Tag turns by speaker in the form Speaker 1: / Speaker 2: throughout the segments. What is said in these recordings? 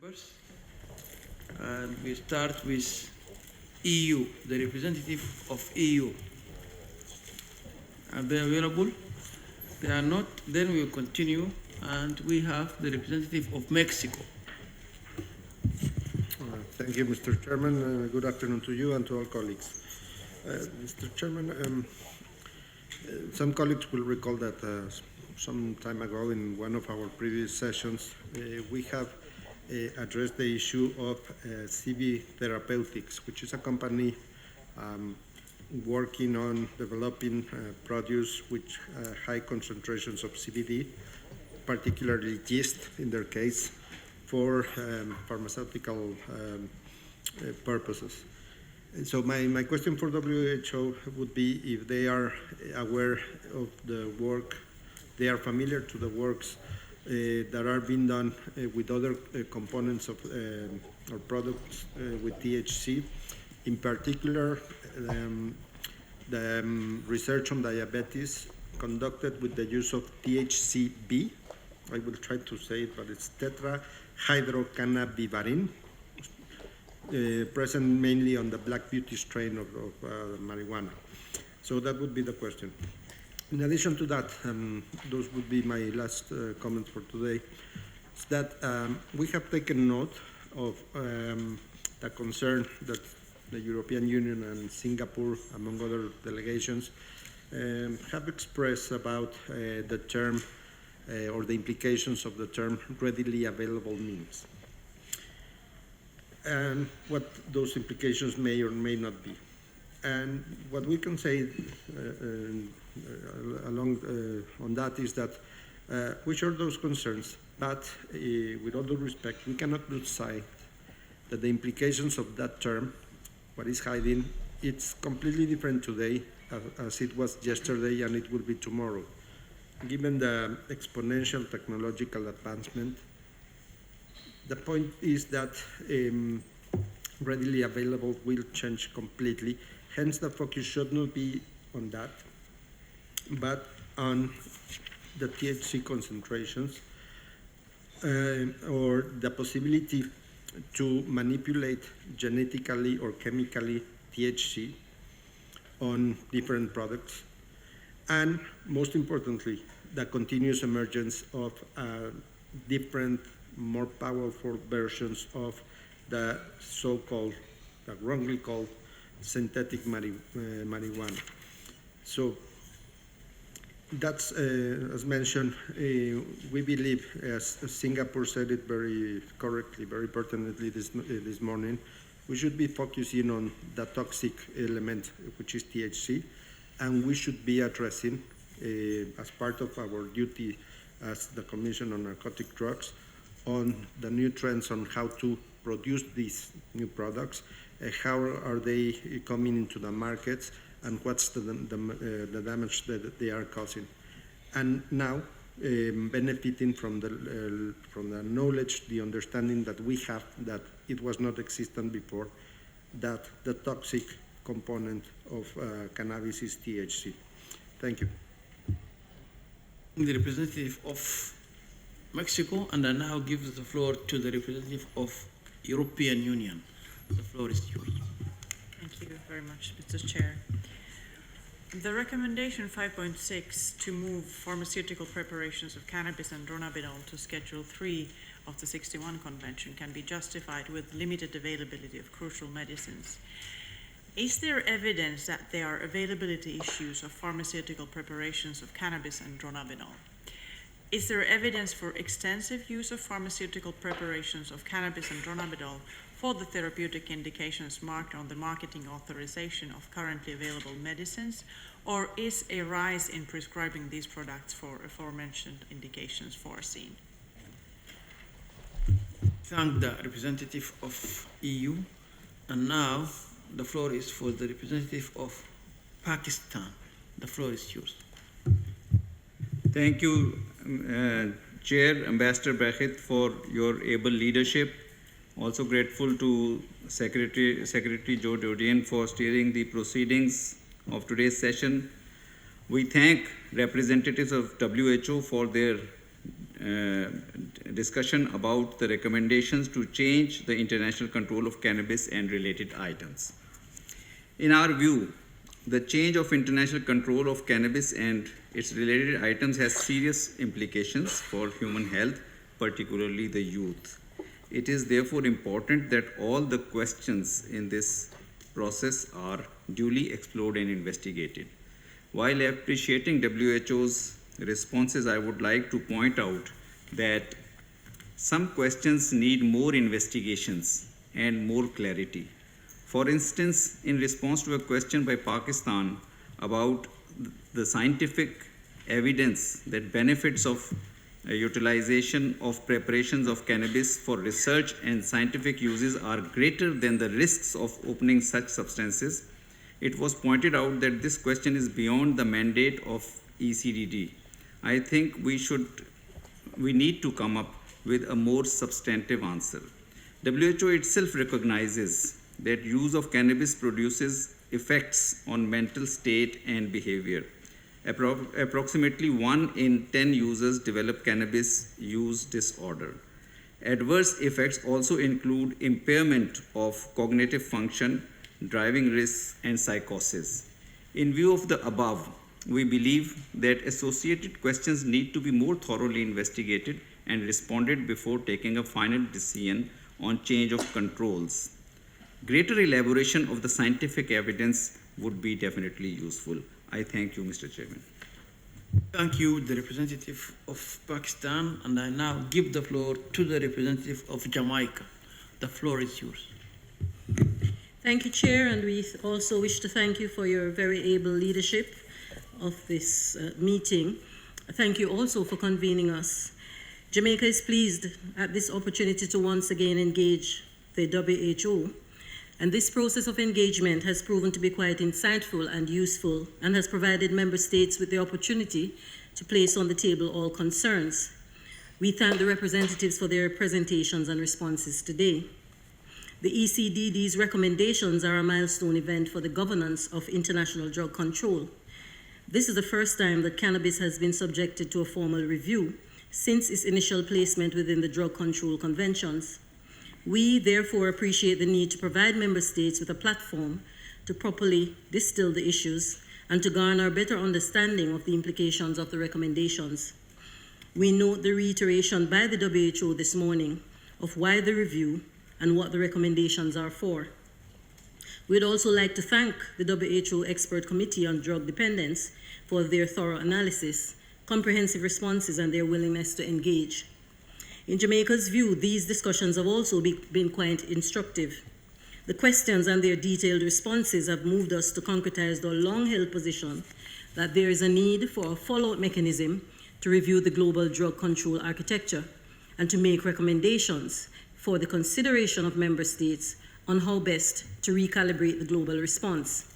Speaker 1: members, and we start with EU, the representative of EU. Are they available? They are not. Then we will continue, and we have the representative of Mexico.
Speaker 2: Thank you, Mr. Chairman. Good afternoon to you and to all colleagues. Mr. Chairman, some colleagues will recall that some time ago in one of our previous sessions, we have addressed the issue of CV Therapeutics, which is a company working on developing produce with high concentrations of CBD, particularly yeast in their case, for pharmaceutical purposes. And so my question for WHO would be if they are aware of the work, they are familiar to the works that are being done with other components of or products with THC, in particular the research on diabetes conducted with the use of THCB. I will try to say it, but it's tetrahydrocannabivarin, present mainly on the Black Beauty strain of marijuana. So that would be the question. In addition to that, those would be my last comments for today, is that we have taken note of the concern that the European Union and Singapore, among other delegations, have expressed about the term or the implications of the term readily available means, and what those implications may or may not be. And what we can say on that is that we share those concerns, but with all due respect, we cannot lose sight that the implications of that term, what is hiding, it's completely different today as it was yesterday and it will be tomorrow. Given the exponential technological advancement, the point is that readily available will change completely. Hence, the focus should not be on that, but on the THC concentrations or the possibility to manipulate genetically or chemically THC on different products, and most importantly, the continuous emergence of different, more powerful versions of the so-called, the wrongly called synthetic marijuana. So that's, as mentioned, we believe, as Singapore said it very correctly, very pertinently this morning, we should be focusing on the toxic element, which is THC, and we should be addressing, as part of our duty as the Commission on Narcotic Drugs, on the new trends on how to produce these new products, how are they coming into the markets, and what's the damage that they are causing. And now, benefiting from the knowledge, the understanding that we have that it was not existent before, that the toxic component of cannabis is THC. Thank you.
Speaker 1: The representative of Mexico, and I now give the floor to the representative of European Union. The floor is yours.
Speaker 3: Thank you very much, Mr. Chair. The recommendation 5.6 to move pharmaceutical preparations of cannabis and dronabinol to Schedule 3 of the 61 Convention can be justified with limited availability of crucial medicines. Is there evidence that there are availability issues of pharmaceutical preparations of cannabis and dronabinol? Is there evidence for extensive use of pharmaceutical preparations of cannabis and dronabinol for the therapeutic indications marked on the marketing authorization of currently available medicines, or is a rise in prescribing these products for aforementioned indications foreseen?
Speaker 1: Thank the representative of EU, and now the floor is for the representative of Pakistan. The floor is yours.
Speaker 4: Thank you, Chair, Ambassador Brackett, for your able leadership. Also grateful to Secretary Joe Dodian for steering the proceedings of today's session. We thank representatives of WHO for their discussion about the recommendations to change the international control of cannabis and related items. In our view, the change of international control of cannabis and its related items has serious implications for human health, particularly the youth. It is therefore important that all the questions in this process are duly explored and investigated. While appreciating WHO's responses, I would like to point out that some questions need more investigations and more clarity. For instance, in response to a question by Pakistan about the scientific evidence that benefits of utilization of preparations of cannabis for research and scientific uses are greater than the risks of opening such substances, it was pointed out that this question is beyond the mandate of ECDD. I think we need to come up with a more substantive answer. WHO itself recognizes that use of cannabis produces effects on mental state and behavior. Approximately 1 in 10 users develop cannabis use disorder. Adverse effects also include impairment of cognitive function, driving risks, and psychosis. In view of the above, we believe that associated questions need to be more thoroughly investigated and responded before taking a final decision on change of controls. Greater elaboration of the scientific evidence would be definitely useful. I thank you, Mr. Chairman.
Speaker 1: Thank you, the representative of Pakistan, and I now give the floor to the representative of Jamaica. The floor is yours.
Speaker 5: Thank you, Chair, and we also wish to thank you for your very able leadership of this meeting. Thank you also for convening us. Jamaica is pleased at this opportunity to once again engage the WHO, and this process of engagement has proven to be quite insightful and useful and has provided member states with the opportunity to place on the table all concerns. We thank the representatives for their presentations and responses today. The ECDD's recommendations are a milestone event for the governance of international drug control. This is the first time that cannabis has been subjected to a formal review since its initial placement within the drug control conventions. We therefore appreciate the need to provide member states with a platform to properly distill the issues and to garner a better understanding of the implications of the recommendations. We note the reiteration by the WHO this morning of why the review and what the recommendations are for. We'd also like to thank the WHO Expert Committee on Drug Dependence for their thorough analysis, comprehensive responses, and their willingness to engage. In Jamaica's view, these discussions have also been quite instructive. The questions and their detailed responses have moved us to concretize the long-held position that there is a need for a follow-up mechanism to review the global drug control architecture and to make recommendations for the consideration of member states on how best to recalibrate the global response.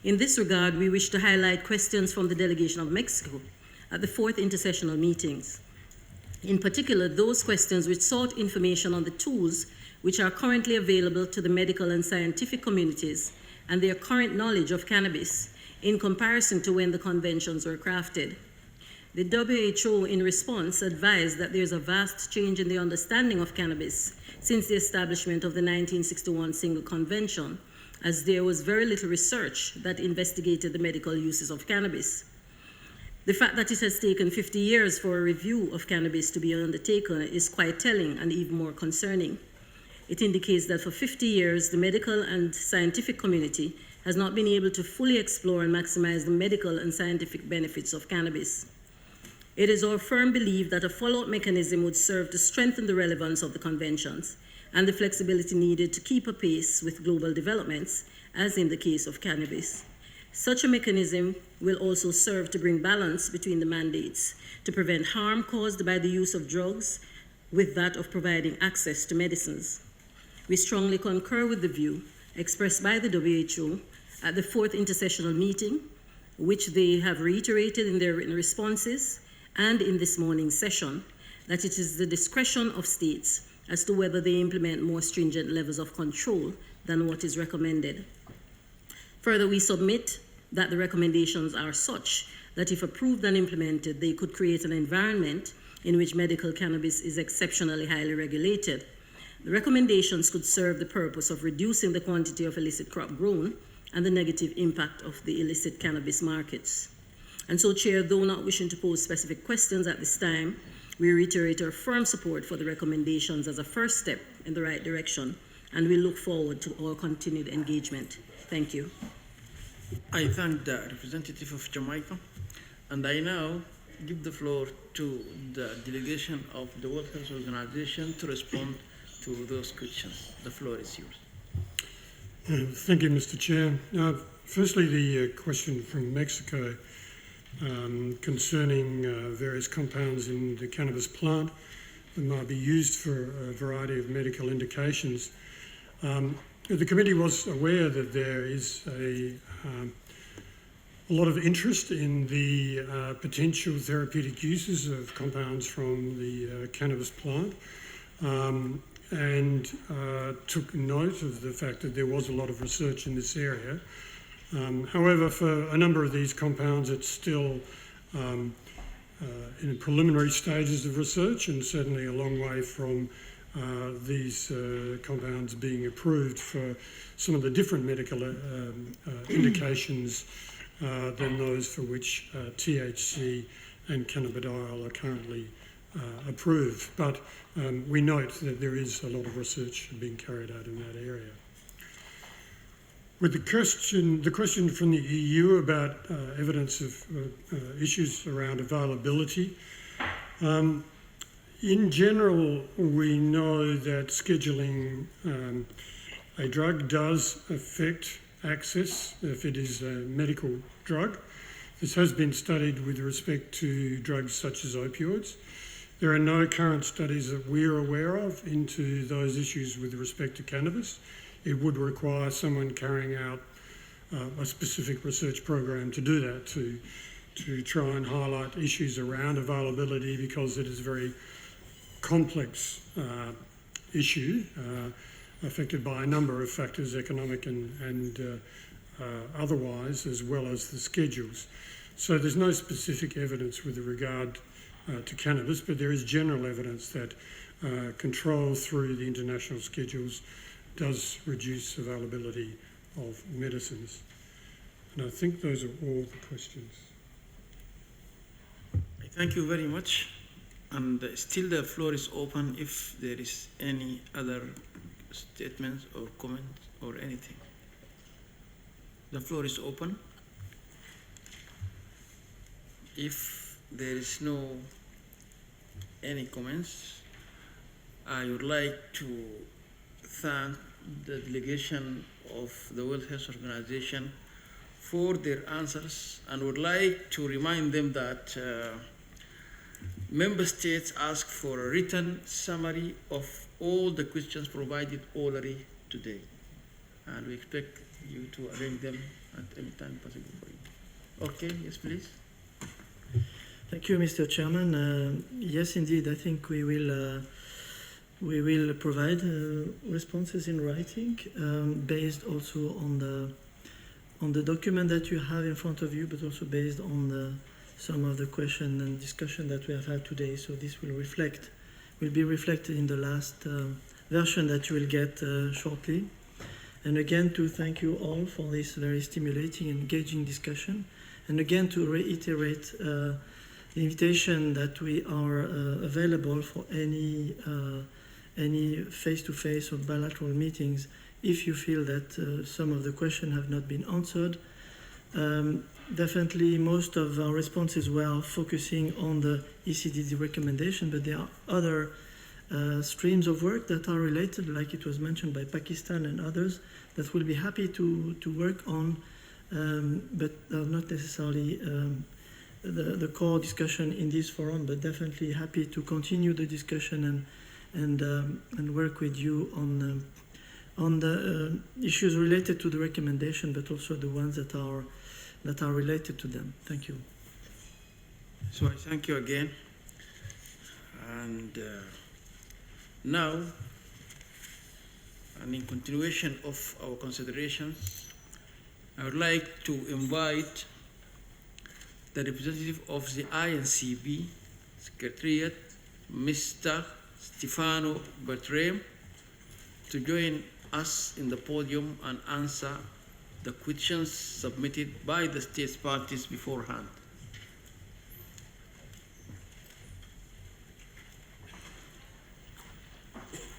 Speaker 5: In this regard, we wish to highlight questions from the delegation of Mexico at the 4th intersessional meetings. In particular, those questions which sought information on the tools which are currently available to the medical and scientific communities and their current knowledge of cannabis in comparison to when the conventions were crafted. The WHO, in response, advised that there's a vast change in the understanding of cannabis since the establishment of the 1961 Single Convention, as there was very little research that investigated the medical uses of cannabis. The fact that it has taken 50 years for a review of cannabis to be undertaken is quite telling and even more concerning. It indicates that for 50 years, the medical and scientific community has not been able to fully explore and maximize the medical and scientific benefits of cannabis. It is our firm belief that a follow-up mechanism would serve to strengthen the relevance of the conventions and the flexibility needed to keep apace with global developments, as in the case of cannabis. Such a mechanism will also serve to bring balance between the mandates to prevent harm caused by the use of drugs with that of providing access to medicines. We strongly concur with the view expressed by the WHO at the 4th intersessional meeting, which they have reiterated in their written responses and in this morning's session, that it is the discretion of states as to whether they implement more stringent levels of control than what is recommended. Further, we submit that the recommendations are such that if approved and implemented, they could create an environment in which medical cannabis is exceptionally highly regulated. The recommendations could serve the purpose of reducing the quantity of illicit crop grown and the negative impact of the illicit cannabis markets. And so, Chair, though not wishing to pose specific questions at this time, we reiterate our firm support for the recommendations as a first step in the right direction, and we look forward to our continued engagement. Thank you.
Speaker 1: I thank the representative of Jamaica, and I now give the floor to the delegation of the World Health Organization to respond to those questions. The floor is yours.
Speaker 6: Thank you, Mr. Chair. Firstly, the question from Mexico concerning various compounds in the cannabis plant that might be used for a variety of medical indications. The committee was aware that there is a lot of interest in the potential therapeutic uses of compounds from the cannabis plant. And took note of the fact that there was a lot of research in this area. However, for a number of these compounds, it's still in preliminary stages of research, and certainly a long way from these compounds being approved for some of the different medical indications than those for which THC and cannabidiol are currently approved. But we note that there is a lot of research being carried out in that area. With the question from the EU about evidence of issues around availability, in general, we know that scheduling a drug does affect access if it is a medical drug. This has been studied with respect to drugs such as opioids. There are no current studies that we're aware of into those issues with respect to cannabis. It would require someone carrying out a specific research program to do that, to try and highlight issues around availability, because it is a very complex issue affected by a number of factors, economic and otherwise, as well as the schedules. So there's no specific evidence with regard to cannabis, but there is general evidence that control through the international schedules does reduce availability of medicines. And I think those are all the questions.
Speaker 1: I thank you very much. And still the floor is open if there is any other statements or comments or anything. The floor is open. If there is no any comments, I would like to thank the delegation of the World Health Organization for their answers, and would like to remind them that member states ask for a written summary of all the questions provided already today, and we expect you to arrange them at any time possible for you. Okay, yes, please.
Speaker 7: Thank you, Mr. Chairman. Yes, indeed, I think we will provide responses in writing, based also on the document that you have in front of you, but also based on some of the question and discussion that we have had today. So this will be reflected in the last version that you will get shortly. And again, to thank you all for this very stimulating and engaging discussion. And again, to reiterate the invitation that we are available for any face-to-face or bilateral meetings if you feel that some of the questions have not been answered. Definitely most of our responses were focusing on the ECDD recommendation, but there are other streams of work that are related, like it was mentioned by Pakistan and others, that we'll be happy to work on, but are not necessarily the core discussion in this forum, but definitely happy to continue the discussion and work with you on the issues related to the recommendation, but also the ones that are related to them. Thank you.
Speaker 1: So I thank you again. And now, and in continuation of our considerations, I would like to invite the representative of the INCB Secretariat Mr. Stefano Bertrem to join us in the podium and answer the questions submitted by the state parties beforehand.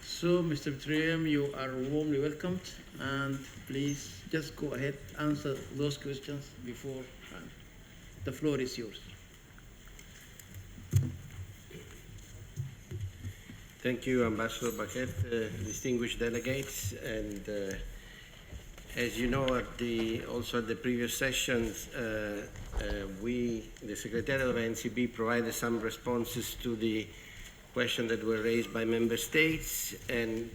Speaker 1: So, Mr. Bertrem, you are warmly welcomed, and please just go ahead, answer those questions beforehand. The floor is yours.
Speaker 8: Thank you, Ambassador Baquet, distinguished delegates, and as you know, also at the previous sessions, the Secretariat of NCB, provided some responses to the questions that were raised by member states, and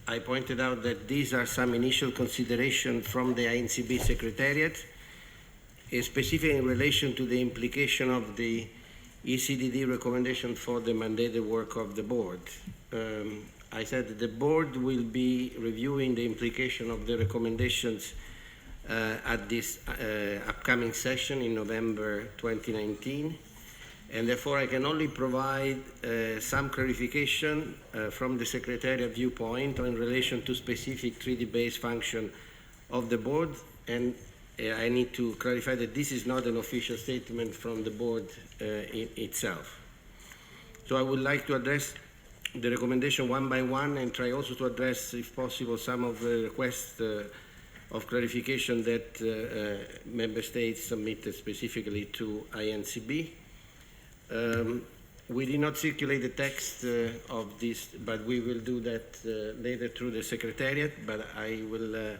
Speaker 8: I pointed out that these are some initial considerations from the INCB Secretariat, specifically in relation to the implication of the ECDD recommendation for the mandated work of the board. I said that the board will be reviewing the implication of the recommendations at this upcoming session in November 2019, and therefore I can only provide some clarification from the Secretariat viewpoint in relation to specific treaty-based function of the board, and I need to clarify that this is not an official statement from the board itself. So I would like to address the recommendation one by one and try also to address, if possible, some of the requests of clarification that member states submitted specifically to INCB. We did not circulate the text of this, but we will do that later through the Secretariat, but I will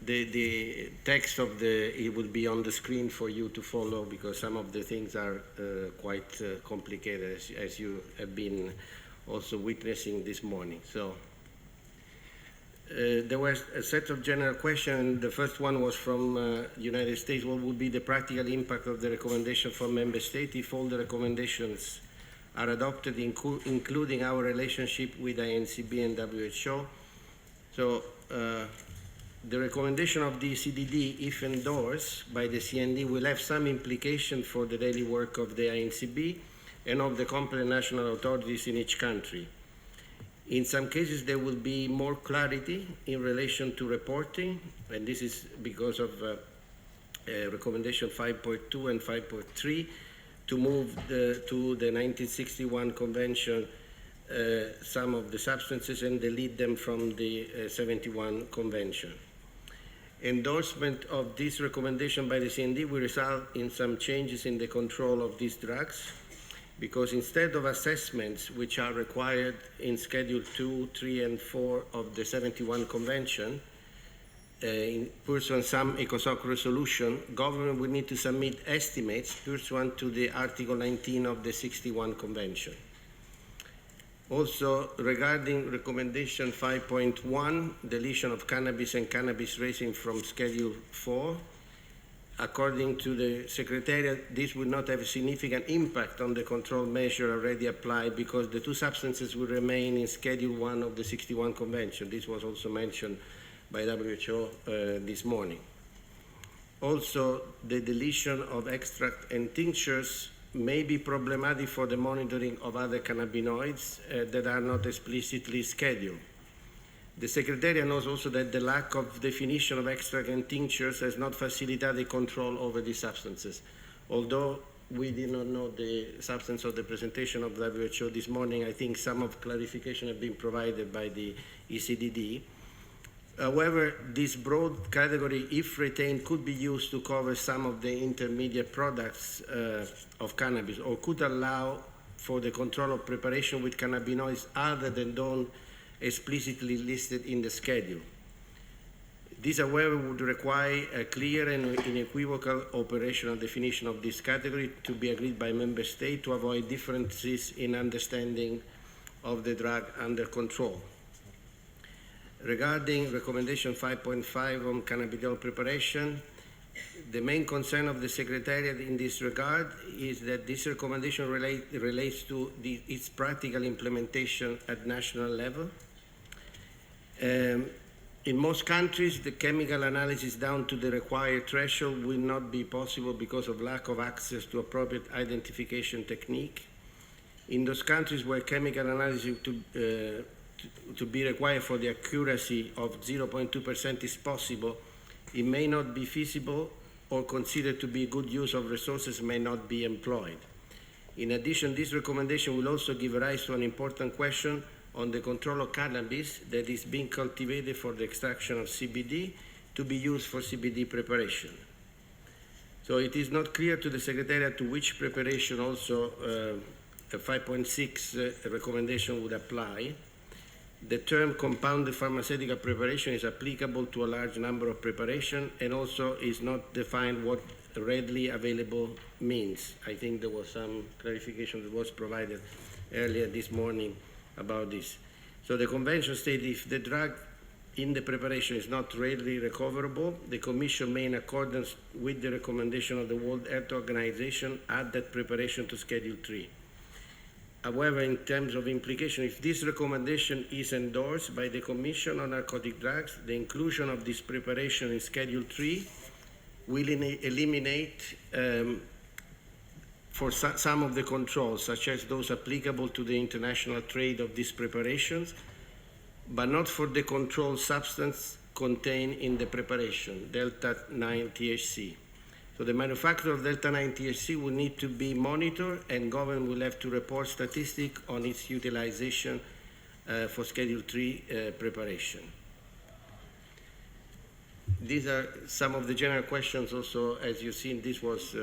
Speaker 8: the text of it will be on the screen for you to follow, because some of the things are quite complicated, as you have been also witnessing this morning. So there was a set of general questions. The first one was from United States. What would be the practical impact of the recommendation for member states if all the recommendations are adopted, including our relationship with INCB and WHO? So the recommendation of the CDD, if endorsed by the CND, will have some implication for the daily work of the INCB and of the competent national authorities in each country. In some cases, there will be more clarity in relation to reporting, and this is because of recommendation 5.2 and 5.3 to move to the 1961 convention some of the substances and delete them from the 71 convention. Endorsement of this recommendation by the CND will result in some changes in the control of these drugs, because instead of assessments which are required in Schedule 2, 3, and 4 of the 71 Convention, in pursuant some ECOSOC resolution, government will need to submit estimates pursuant to the Article 19 of the 61 Convention. Also, regarding recommendation 5.1, deletion of cannabis and cannabis resin from Schedule 4, according to the Secretariat, this will not have a significant impact on the control measure already applied, because the two substances will remain in Schedule 1 of the 61 Convention. This was also mentioned by WHO this morning. Also, the deletion of extract and tinctures may be problematic for the monitoring of other cannabinoids that are not explicitly scheduled. The Secretariat knows also that the lack of definition of extract and tinctures has not facilitated control over these substances. Although we did not know the substance of the presentation of WHO this morning, I think some of clarification have been provided by the ECDD. However, this broad category, if retained, could be used to cover some of the intermediate products of cannabis, or could allow for the control of preparation with cannabinoids other than those explicitly listed in the schedule. This, however, would require a clear and unequivocal operational definition of this category to be agreed by member states to avoid differences in understanding of the drug under control. Regarding recommendation 5.5 on cannabidiol preparation, the main concern of the Secretariat in this regard is that this recommendation relates to its practical implementation at national level. In most countries, the chemical analysis down to the required threshold will not be possible because of lack of access to appropriate identification technique. In those countries where chemical analysis to be required for the accuracy of 0.2% is possible, it may not be feasible or considered to be good use of resources may not be employed. In addition, this recommendation will also give rise to an important question on the control of cannabis that is being cultivated for the extraction of CBD to be used for CBD preparation. So it is not clear to the Secretariat to which preparation also a 5.6 recommendation would apply. The term compounded pharmaceutical preparation is applicable to a large number of preparations and also is not defined what readily available means. I think there was some clarification that was provided earlier this morning about this. So the convention states if the drug in the preparation is not readily recoverable, the Commission may, in accordance with the recommendation of the World Health Organization, add that preparation to Schedule 3. However, in terms of implication, if this recommendation is endorsed by the Commission on Narcotic Drugs, the inclusion of this preparation in Schedule 3 will eliminate for some of the controls, such as those applicable to the international trade of these preparations, but not for the controlled substance contained in the preparation, delta-9 THC. So the manufacturer of delta-9 THC will need to be monitored and government will have to report statistics on its utilization for Schedule 3 preparation. These are some of the general questions also. As you've seen, this was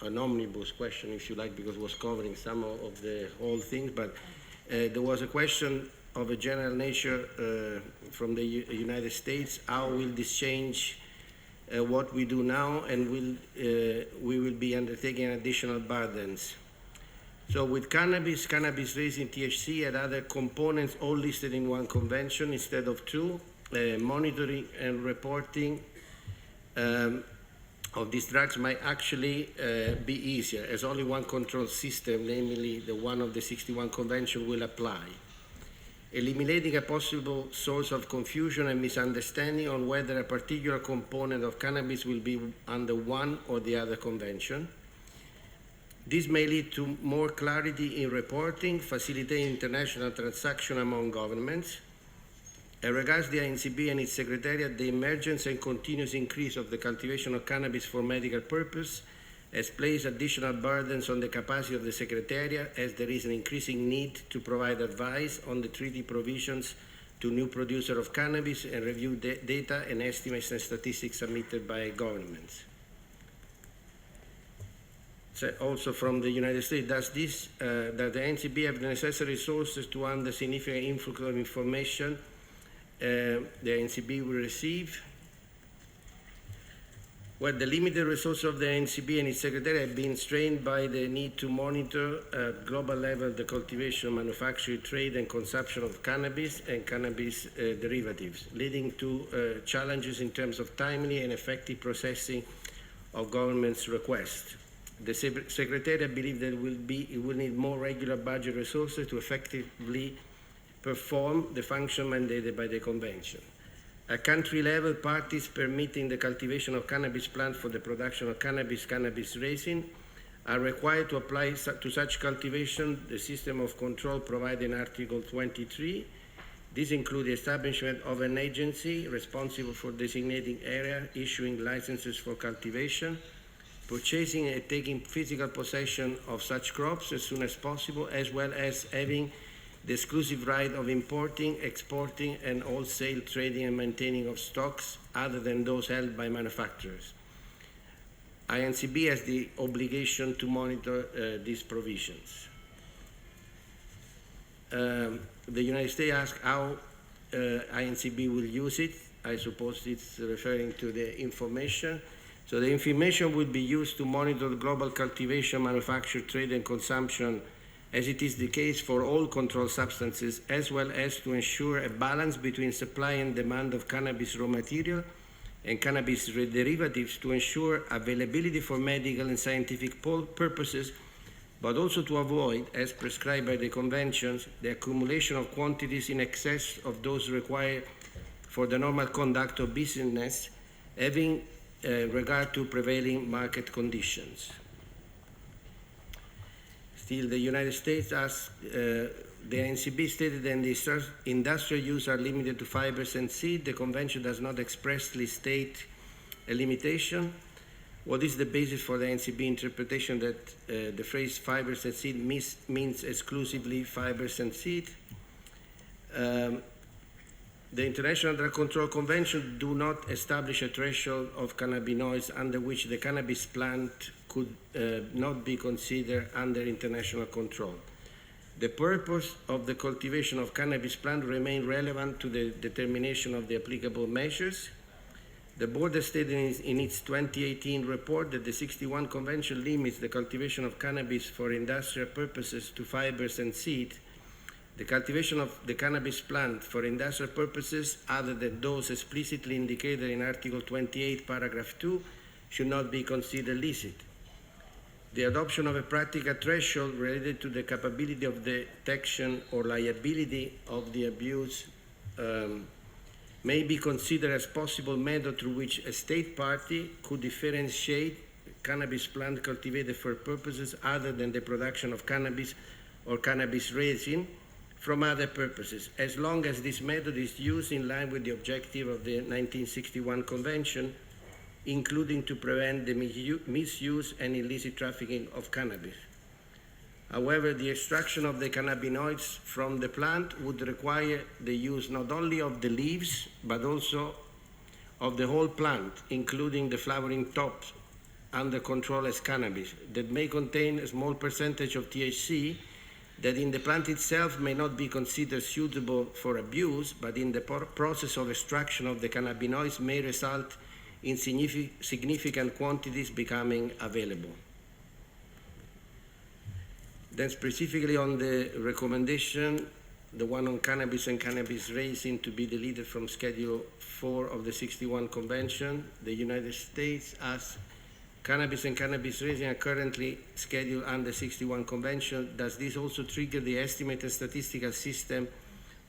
Speaker 8: an omnibus question, if you like, because it was covering some of the whole things, but there was a question of a general nature from the United States. How will this change what we do now, and we will be undertaking additional burdens? So with cannabis raising THC and other components all listed in one convention instead of two, monitoring and reporting of these drugs might actually be easier, as only one control system, namely the one of the 61 convention, will apply, eliminating a possible source of confusion and misunderstanding on whether a particular component of cannabis will be under one or the other convention. This may lead to more clarity in reporting, facilitating international transaction among governments. As regards the INCB and its Secretariat, the emergence and continuous increase of the cultivation of cannabis for medical purpose has placed additional burdens on the capacity of the Secretariat, as there is an increasing need to provide advice on the treaty provisions to new producers of cannabis and review data and estimates and statistics submitted by governments. So also from the United States, does the NCB have the necessary resources to handle significant influx of information the NCB will receive? Well, the limited resources of the NCB and its Secretary have been strained by the need to monitor at global level the cultivation, manufacture, trade, and consumption of cannabis and cannabis derivatives, leading to challenges in terms of timely and effective processing of government's requests. The Secretariat believes that it will need more regular budget resources to effectively perform the function mandated by the Convention. At country level, parties permitting the cultivation of cannabis plants for the production of cannabis resin are required to apply to such cultivation the system of control provided in Article 23. This includes the establishment of an agency responsible for designating area, issuing licenses for cultivation, purchasing and taking physical possession of such crops as soon as possible, as well as having the exclusive right of importing, exporting, and wholesale trading and maintaining of stocks other than those held by manufacturers. INCB has the obligation to monitor these provisions. The United States asked how INCB will use it. I suppose it's referring to the information. So the information will be used to monitor the global cultivation, manufacture, trade, and consumption, as it is the case for all controlled substances, as well as to ensure a balance between supply and demand of cannabis raw material and cannabis derivatives to ensure availability for medical and scientific purposes, but also to avoid, as prescribed by the conventions, the accumulation of quantities in excess of those required for the normal conduct of business, having regard to prevailing market conditions. Still, the United States asked, the NCB stated that the industrial use are limited to fibers and seed. The convention does not expressly state a limitation. What is the basis for the NCB interpretation that the phrase fibers and seed means exclusively fibers and seed? The International Drug Control Convention do not establish a threshold of cannabinoids under which the cannabis plant could not be considered under international control. The purpose of the cultivation of cannabis plant remain relevant to the determination of the applicable measures. The board has stated in its 2018 report that the 61 Convention limits the cultivation of cannabis for industrial purposes to fibers and seed. The cultivation of the cannabis plant for industrial purposes, other than those explicitly indicated in Article 28, Paragraph 2, should not be considered licit. The adoption of a practical threshold related to the capability of detection or liability of the abuse may be considered as possible method through which a state party could differentiate cannabis plant cultivated for purposes other than the production of cannabis or cannabis resin from other purposes, as long as this method is used in line with the objective of the 1961 Convention, including to prevent the misuse and illicit trafficking of cannabis. However, the extraction of the cannabinoids from the plant would require the use not only of the leaves, but also of the whole plant, including the flowering tops, under control as cannabis, that may contain a small percentage of THC that in the plant itself may not be considered suitable for abuse, but in the process of extraction of the cannabinoids may result in significant quantities becoming available. Then specifically on the recommendation, the one on cannabis and cannabis resin to be deleted from Schedule 4 of the 61 Convention, the United States asked, cannabis and cannabis resin are currently scheduled under 61 Convention. Does this also trigger the estimated statistical system,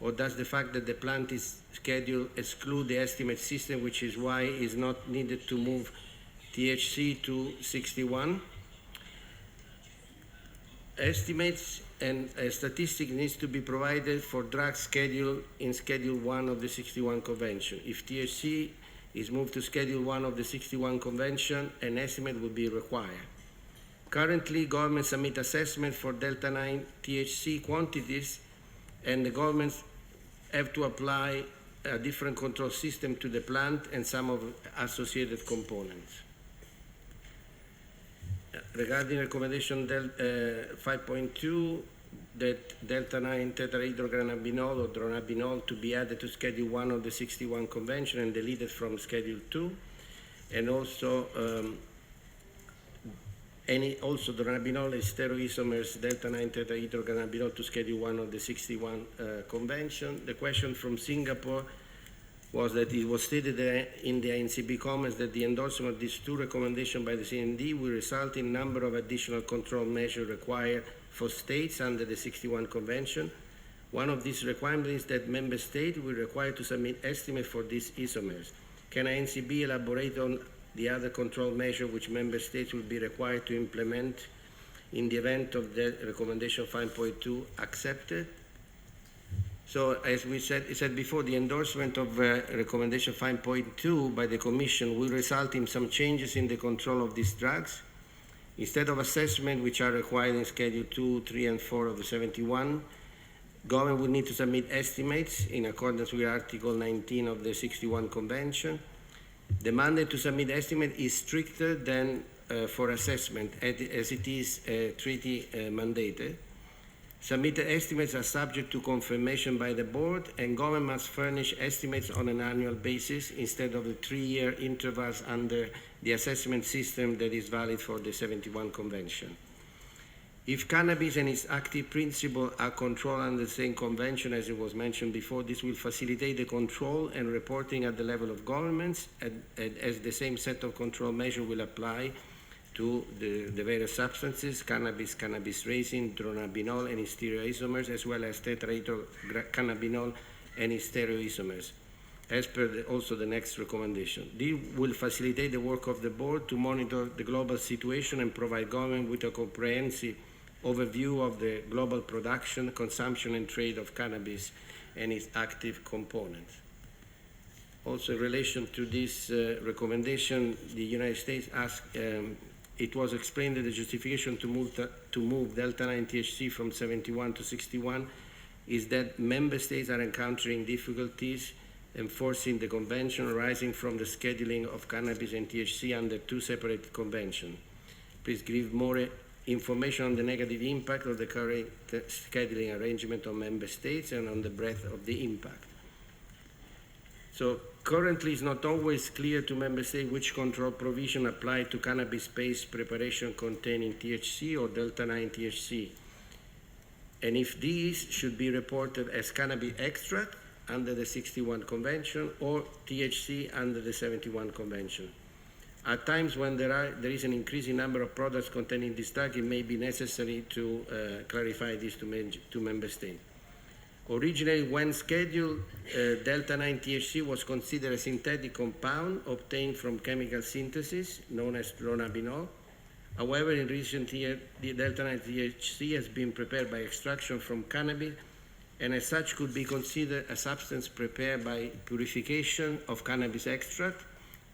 Speaker 8: or does the fact that the plant is scheduled exclude the estimate system, which is why it is not needed to move THC to 61? Estimates and a statistic needs to be provided for drugs scheduled in Schedule 1 of the 61 Convention. If THC is moved to Schedule 1 of the 61 Convention, an estimate will be required. Currently, governments submit assessment for Delta 9 THC quantities, and the governments have to apply a different control system to the plant and some of associated components. Regarding recommendation 5.2, that Delta 9 tetrahydrocannabinol or dronabinol to be added to Schedule 1 of the 61 Convention and deleted from Schedule 2, and also dronabinol and stereoisomers Delta 9 tetrahydrocannabinol to Schedule 1 of the 61 Convention. The question from Singapore was that it was stated in the NCB comments that the endorsement of these two recommendations by the CND will result in a number of additional control measures required for states under the 61 Convention. One of these requirements is that member states will require to submit estimates for these isomers. Can NCB elaborate on the other control measure which member states will be required to implement in the event of the recommendation 5.2 accepted? So as we said before, the endorsement of recommendation 5.2 by the Commission will result in some changes in the control of these drugs. Instead of assessment, which are required in Schedule 2, 3, and 4 of the 71, government will need to submit estimates in accordance with Article 19 of the 61 Convention. The mandate to submit estimate is stricter than for assessment, as it is treaty mandated. Submitted estimates are subject to confirmation by the board, and government must furnish estimates on an annual basis instead of the 3-year intervals under the assessment system that is valid for the 71 Convention. If cannabis and its active principle are controlled under the same convention as it was mentioned before, this will facilitate the control and reporting at the level of governments, as the same set of control measures will apply to the various substances, cannabis, cannabis resin, dronabinol and its stereoisomers, as well as tetrahydrocannabinol and its stereoisomers, as per also the next recommendation. This will facilitate the work of the board to monitor the global situation and provide government with a comprehensive overview of the global production, consumption, and trade of cannabis and its active components. Also, in relation to this recommendation, the United States asked, it was explained that the justification to move delta-9 THC from 71 to 61 is that member states are encountering difficulties enforcing the convention arising from the scheduling of cannabis and THC under two separate conventions. Please give more information on the negative impact of the current scheduling arrangement on member states and on the breadth of the impact. So currently it's not always clear to member states which control provision apply to cannabis-based preparation containing THC or delta-9 THC, and if these should be reported as cannabis extract under the 61 Convention or THC under the 71 Convention. At times when there is an increasing number of products containing this drug, it may be necessary to clarify this to member states. Originally, when scheduled, delta-9 THC was considered a synthetic compound obtained from chemical synthesis known as dronabinol. However, in recent years, the delta-9 THC has been prepared by extraction from cannabis, and as such could be considered a substance prepared by purification of cannabis extract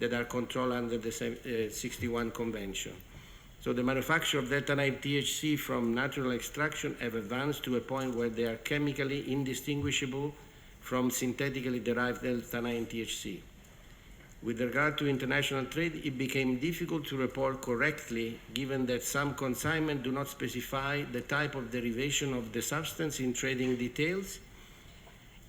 Speaker 8: that are controlled under the 61 Convention. So the manufacture of delta-9 THC from natural extraction have advanced to a point where they are chemically indistinguishable from synthetically derived delta-9 THC. With regard to international trade, it became difficult to report correctly given that some consignments do not specify the type of derivation of the substance in trading details.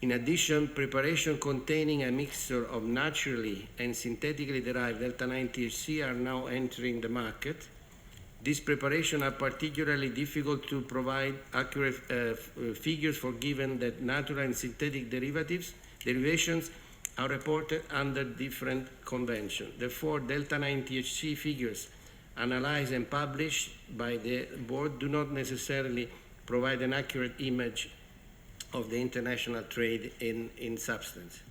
Speaker 8: In addition, preparation containing a mixture of naturally and synthetically derived delta-9 THC are now entering the market. These preparations are particularly difficult to provide accurate figures for given that natural and synthetic derivations are reported under different conventions. Therefore, delta-9 THC figures analyzed and published by the board do not necessarily provide an accurate image of the international trade in substance.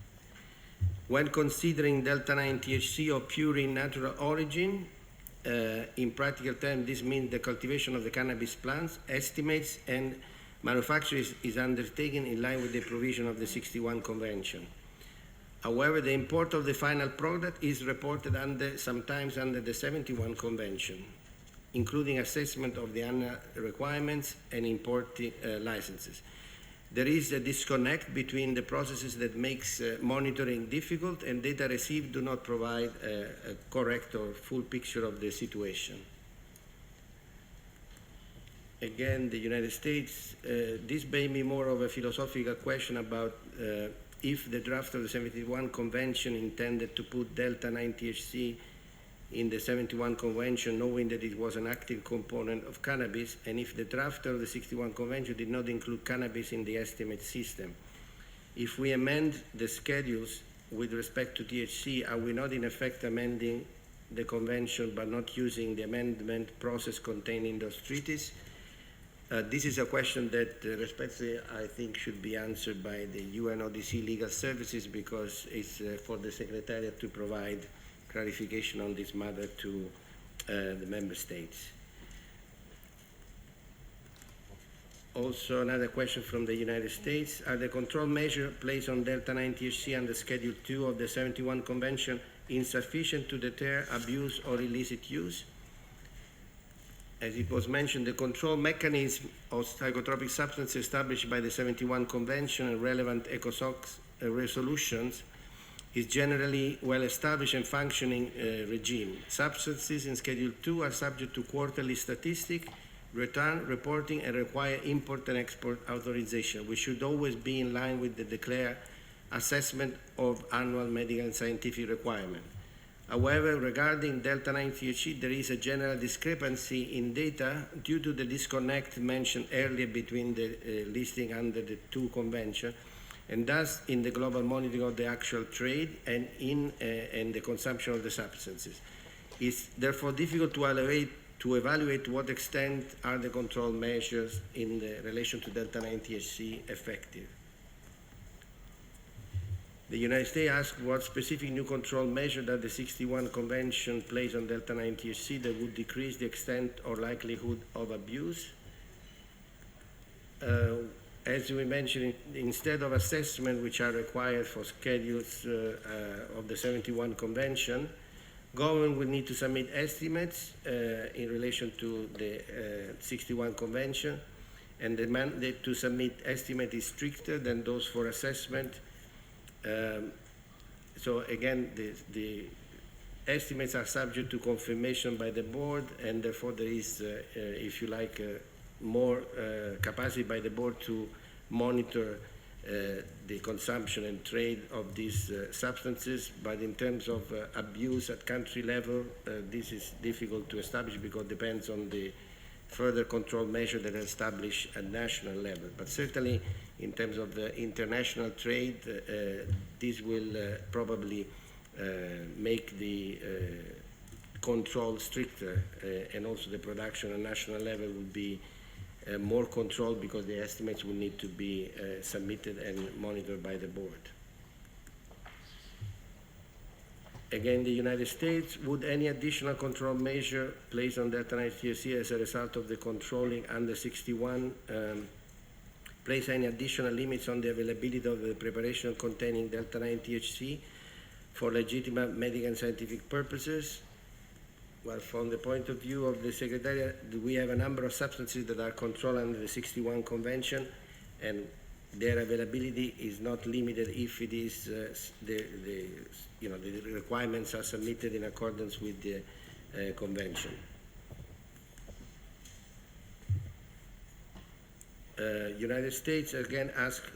Speaker 8: When considering delta-9 THC of pure natural origin, in practical terms, this means the cultivation of the cannabis plants, estimates, and manufacture is undertaken in line with the provision of the 61 Convention. However, the import of the final product is reported sometimes under the 71 Convention, including assessment of the annual requirements and import licenses. There is a disconnect between the processes that makes monitoring difficult, and data received do not provide a correct or full picture of the situation. Again, the United States, this may be more of a philosophical question about if the draft of the 71 Convention intended to put delta-9 THC in the 71 Convention, knowing that it was an active component of cannabis, and if the drafter of the 61 Convention did not include cannabis in the estimate system. If we amend the schedules with respect to THC, are we not in effect amending the Convention but not using the amendment process contained in those treaties? This is a question that, respectfully, I think should be answered by the UNODC Legal Services, because it's for the Secretariat to provide clarification on this matter to the member states. Also, another question from the United States: are the control measures placed on delta-9 THC under Schedule 2 of the 71 Convention insufficient to deter abuse or illicit use? As it was mentioned, the control mechanism of psychotropic substances established by the 71 Convention and relevant ECOSOC resolutions is generally well established and functioning regime. Substances in Schedule 2 are subject to quarterly statistic, return, reporting, and require import and export authorization, which should always be in line with the declared assessment of annual medical and scientific requirement. However, regarding delta-9 THC, there is a general discrepancy in data due to the disconnect mentioned earlier between the listing under the two conventions, and thus in the global monitoring of the actual trade and in the consumption of the substances. It's therefore difficult to evaluate to what extent are the control measures in relation to delta-9 THC effective. The United States asked what specific new control measure that the 61 Convention placed on delta-9 THC that would decrease the extent or likelihood of abuse. As we mentioned, instead of assessment which are required for schedules of the 71 Convention, government will need to submit estimates in relation to the 61 Convention, and the mandate to submit estimate is stricter than those for assessment. So again, the estimates are subject to confirmation by the board, and therefore there is, if you like, more capacity by the board to monitor the consumption and trade of these substances. But in terms of abuse at country level, this is difficult to establish because it depends on the further control measure that are established at national level. But certainly in terms of the international trade, this will probably make the control stricter, and also the production at national level will be more controlled because the estimates will need to be submitted and monitored by the board. Again, the United States, would any additional control measure placed on Delta 9 THC as a result of the controlling under 61 place any additional limits on the availability of the preparation containing Delta 9 THC for legitimate medical and scientific purposes? Well, from the point of view of the Secretariat, we have a number of substances that are controlled under the 61 Convention, and their availability is not limited if it is the requirements are submitted in accordance with the Convention. United States again asks,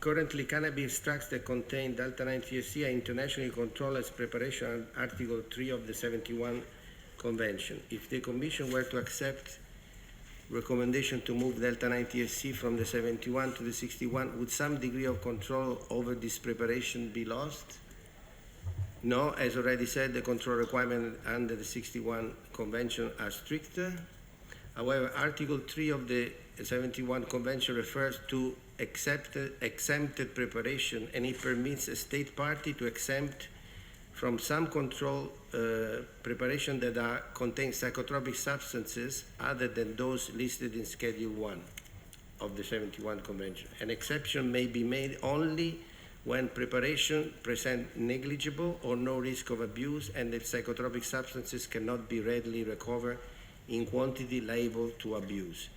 Speaker 8: currently cannabis extracts that contain Delta 9 THC are internationally controlled as preparation under Article 3 of the 71 Convention. If the Commission were to accept recommendation to move Delta 9 THC from the 71 to the 61, would some degree of control over this preparation be lost? No, as already said, the control requirements under the 61 Convention are stricter. However, Article 3 of the 71 Convention refers to exempted preparation, and it permits a state party to exempt from some control preparation that contain psychotropic substances other than those listed in Schedule 1 of the 71 Convention. An exception may be made only when preparation presents negligible or no risk of abuse and the psychotropic substances cannot be readily recovered in quantity liable to abuse.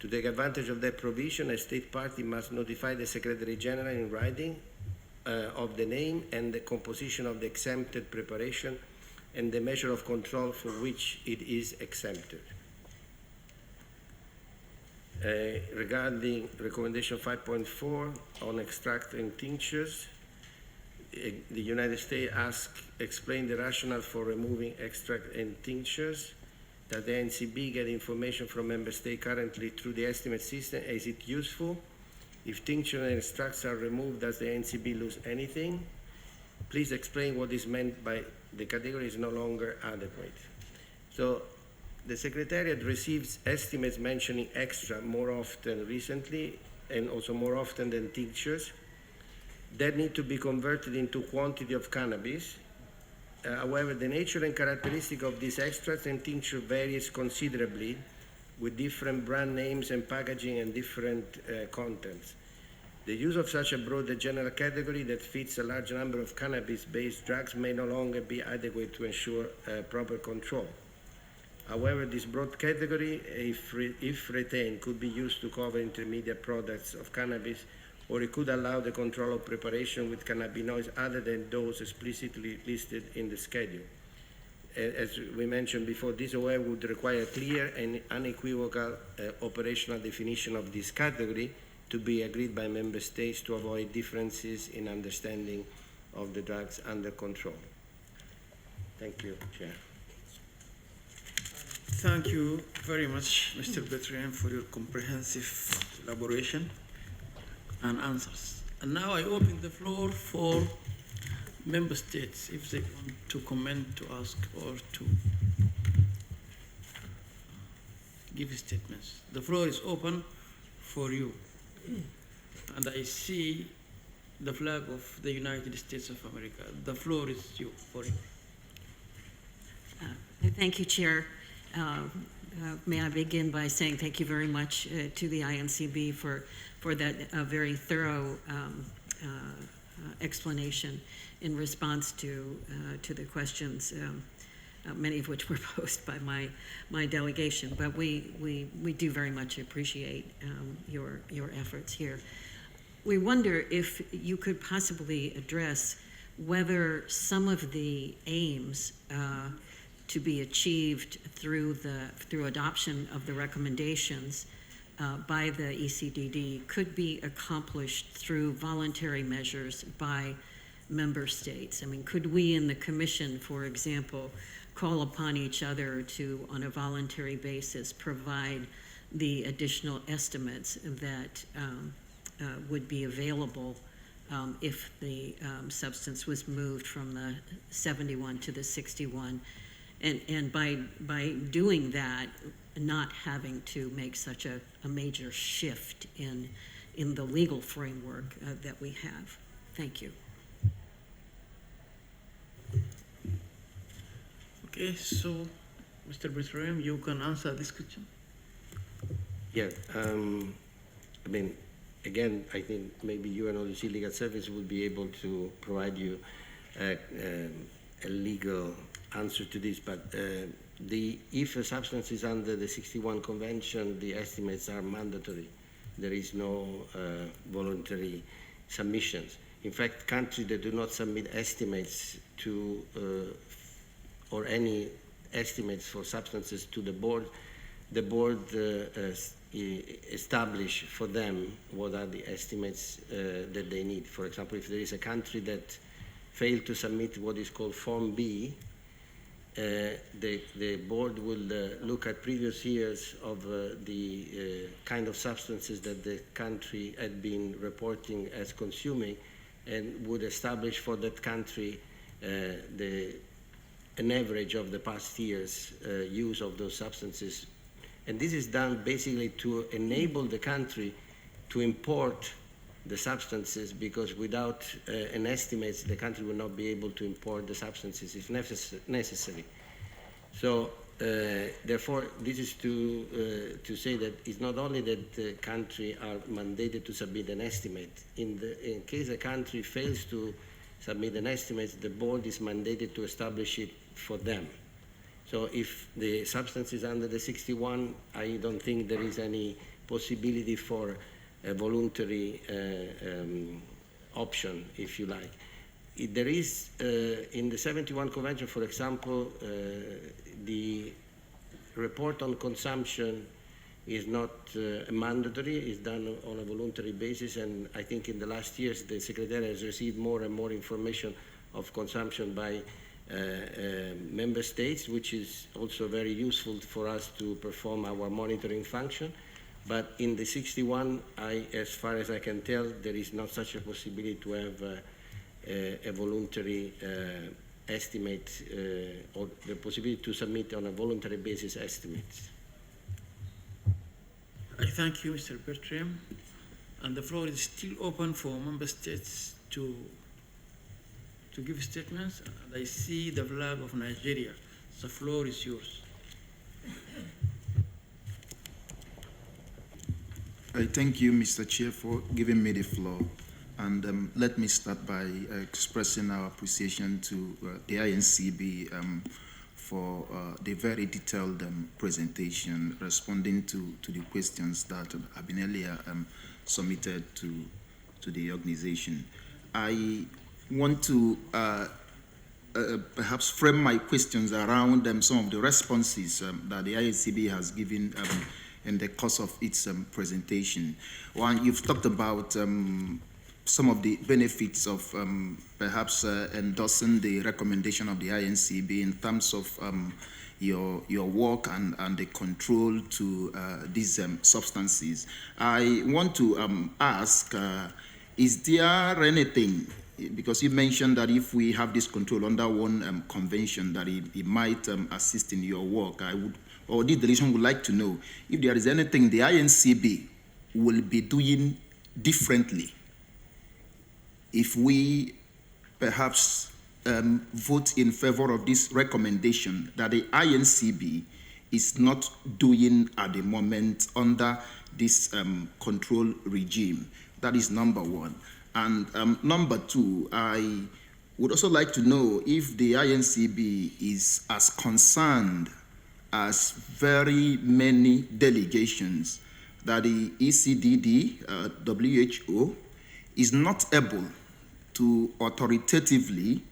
Speaker 8: To take advantage of that provision, a state party must notify the Secretary General in writing of the name and the composition of the exempted preparation and the measure of control for which it is exempted. Regarding recommendation 5.4 on extract and tinctures, the United States explain the rationale for removing extract and tinctures, that the NCB get information from member state currently through the estimate system. Is it useful? If tincture and extracts are removed, does the NCB lose anything? Please explain what is meant by the category is no longer adequate. So the Secretariat receives estimates mentioning extra more often recently, and also more often than tinctures, that need to be converted into quantity of cannabis. However, the nature and characteristic of these extracts and tincture varies considerably with different brand names and packaging and different contents. The use of such a broad general category that fits a large number of cannabis-based drugs may no longer be adequate to ensure proper control. However, this broad category, if retained, could be used to cover intermediate products of cannabis, or it could allow the control of preparation with cannabinoids other than those explicitly listed in the schedule. As we mentioned before, this, however, would require clear and unequivocal operational definition of this category to be agreed by member states to avoid differences in understanding of the drugs under control. Thank you, Chair.
Speaker 1: Thank you very much, Mr. Bertrand, for your comprehensive elaboration and answers. And now I open the floor for member states if they want to comment, to ask, or to give statements. The floor is open for you. And I see the flag of the United States of America. The floor is for you.
Speaker 9: Thank you, Chair. may I begin by saying thank you very much to the INCB for that very thorough explanation in response to the questions, many of which were posed by my delegation. But we do very much appreciate your efforts here. We wonder if you could possibly address whether some of the aims to be achieved through adoption of the recommendations by the ECDD could be accomplished through voluntary measures by member states. I mean, could we in the Commission, for example, call upon each other to, on a voluntary basis, provide the additional estimates that would be available if the substance was moved from the 71 to the 61, and by doing that, not having to make such a major shift in the legal framework that we have. Thank you.
Speaker 1: Okay, so Mr. Bertram, you can answer this question.
Speaker 8: Yeah, I mean, again, I think maybe you and ODC Legal Service will be able to provide you a legal answer to this, but if a substance is under the 61 Convention, the estimates are mandatory. There is no voluntary submissions. In fact, countries that do not submit estimates to or any estimates for substances to the board establish for them what are the estimates that they need. For example, if there is a country that failed to submit what is called Form B, the board will look at previous years of the kind of substances that the country had been reporting as consuming, and would establish for that country an average of the past years' use of those substances. And this is done basically to enable the country to import the substances, because without an estimate, the country will not be able to import the substances if necessary. So therefore, this is to say that it's not only that the country are mandated to submit an estimate. In case a country fails to submit an estimate, the board is mandated to establish it for them. So if the substance is under the 61, I don't think there is any possibility for a voluntary option, if you like. There is, in the 71 Convention, for example, the report on consumption is not mandatory, it's done on a voluntary basis, and I think in the last years the Secretariat has received more and more information of consumption by member states, which is also very useful for us to perform our monitoring function. But in the 61, as far as I can tell, there is not such a possibility to have a voluntary estimate or the possibility to submit on a voluntary basis estimates.
Speaker 1: I thank you, Mr. Bertram, and the floor is still open for member states to give statements. And I see the flag of Nigeria. The floor is yours.
Speaker 10: I thank you, Mr. Chair, for giving me the floor. And let me start by expressing our appreciation to the INCB for the very detailed presentation responding to the questions that have been earlier submitted to the organization. I want to perhaps frame my questions around some of the responses that the INCB has given in the course of its presentation. One, you've talked about some of the benefits of perhaps endorsing the recommendation of the INCB in terms of your work and the control to these substances. I want to ask, is there anything, because you mentioned that if we have this control under one convention, that it might assist in your work. I would, or this delegation would like to know if there is anything the INCB will be doing differently if we perhaps vote in favor of this recommendation that the INCB is not doing at the moment under this control regime. That is number one. And number two, I would also like to know if the INCB is as concerned as very many delegations that the ECDD, WHO, is not able to authoritatively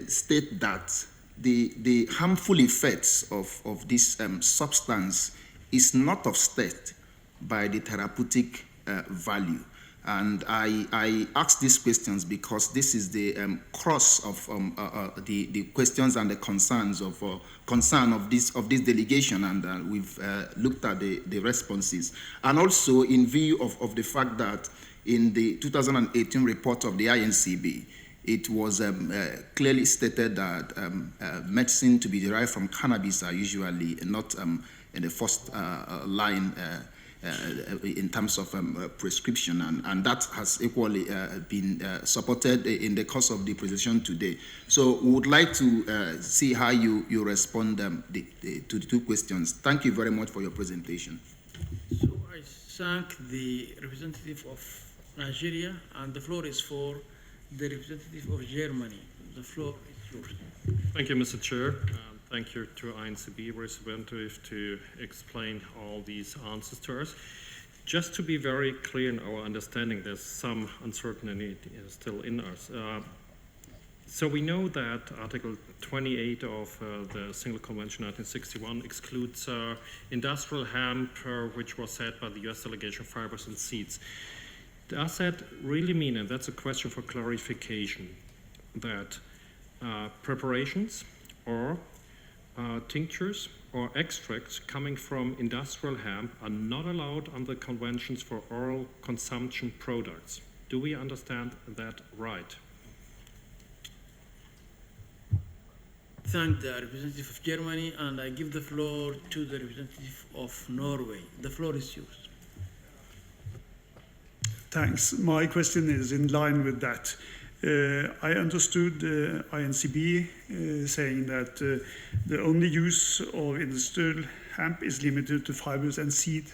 Speaker 10: state that the harmful effects of this substance is not offset by the therapeutic value. And I ask these questions because this is the cross of the questions and the concerns of concern of this delegation, and we've looked at the responses, and also in view of the fact that in the 2018 report of the INCB, it was clearly stated that medicine to be derived from cannabis are usually not in the first line in terms of prescription, and that has equally been supported in the course of the presentation today. So we would like to see how you respond to the two questions. Thank you very much for your presentation.
Speaker 1: So I thank the representative of Nigeria, and the floor is for the representative of Germany. The floor is yours.
Speaker 11: Thank you, Mr. Chair. Thank you to INCB representative to explain all these answers to us. Just to be very clear in our understanding, there's some uncertainty still in us. So we know that Article 28 of the Single Convention 1961 excludes industrial hemp, which was said by the US delegation, fibers and seeds. Does that really mean, and that's a question for clarification, that preparations or tinctures or extracts coming from industrial hemp are not allowed under conventions for oral consumption products? Do we understand that right?
Speaker 1: Thank the representative of Germany, and I give the floor to the representative of Norway. The floor is yours.
Speaker 12: Thanks. My question is in line with that. I understood INCB saying that the only use of industrial hemp is limited to fibers and seed.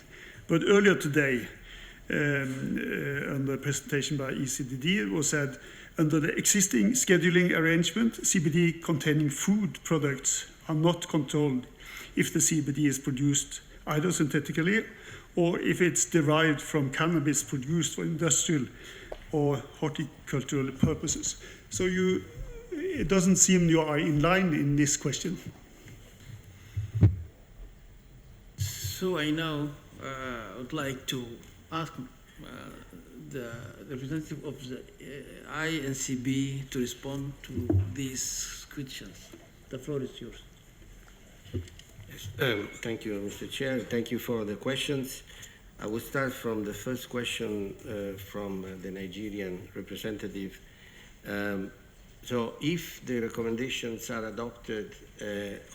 Speaker 12: But earlier today, on the presentation by ECDD, it was said under the existing scheduling arrangement, CBD containing food products are not controlled if the CBD is produced either synthetically or if it's derived from cannabis produced for industrial or horticultural purposes. So it doesn't seem you are in line in this question.
Speaker 1: So I now would like to ask the representative of the INCB to respond to these questions. The floor is yours.
Speaker 8: Thank you, Mr. Chair. Thank you for the questions. I will start from the first question from the Nigerian representative. So if the recommendations are adopted,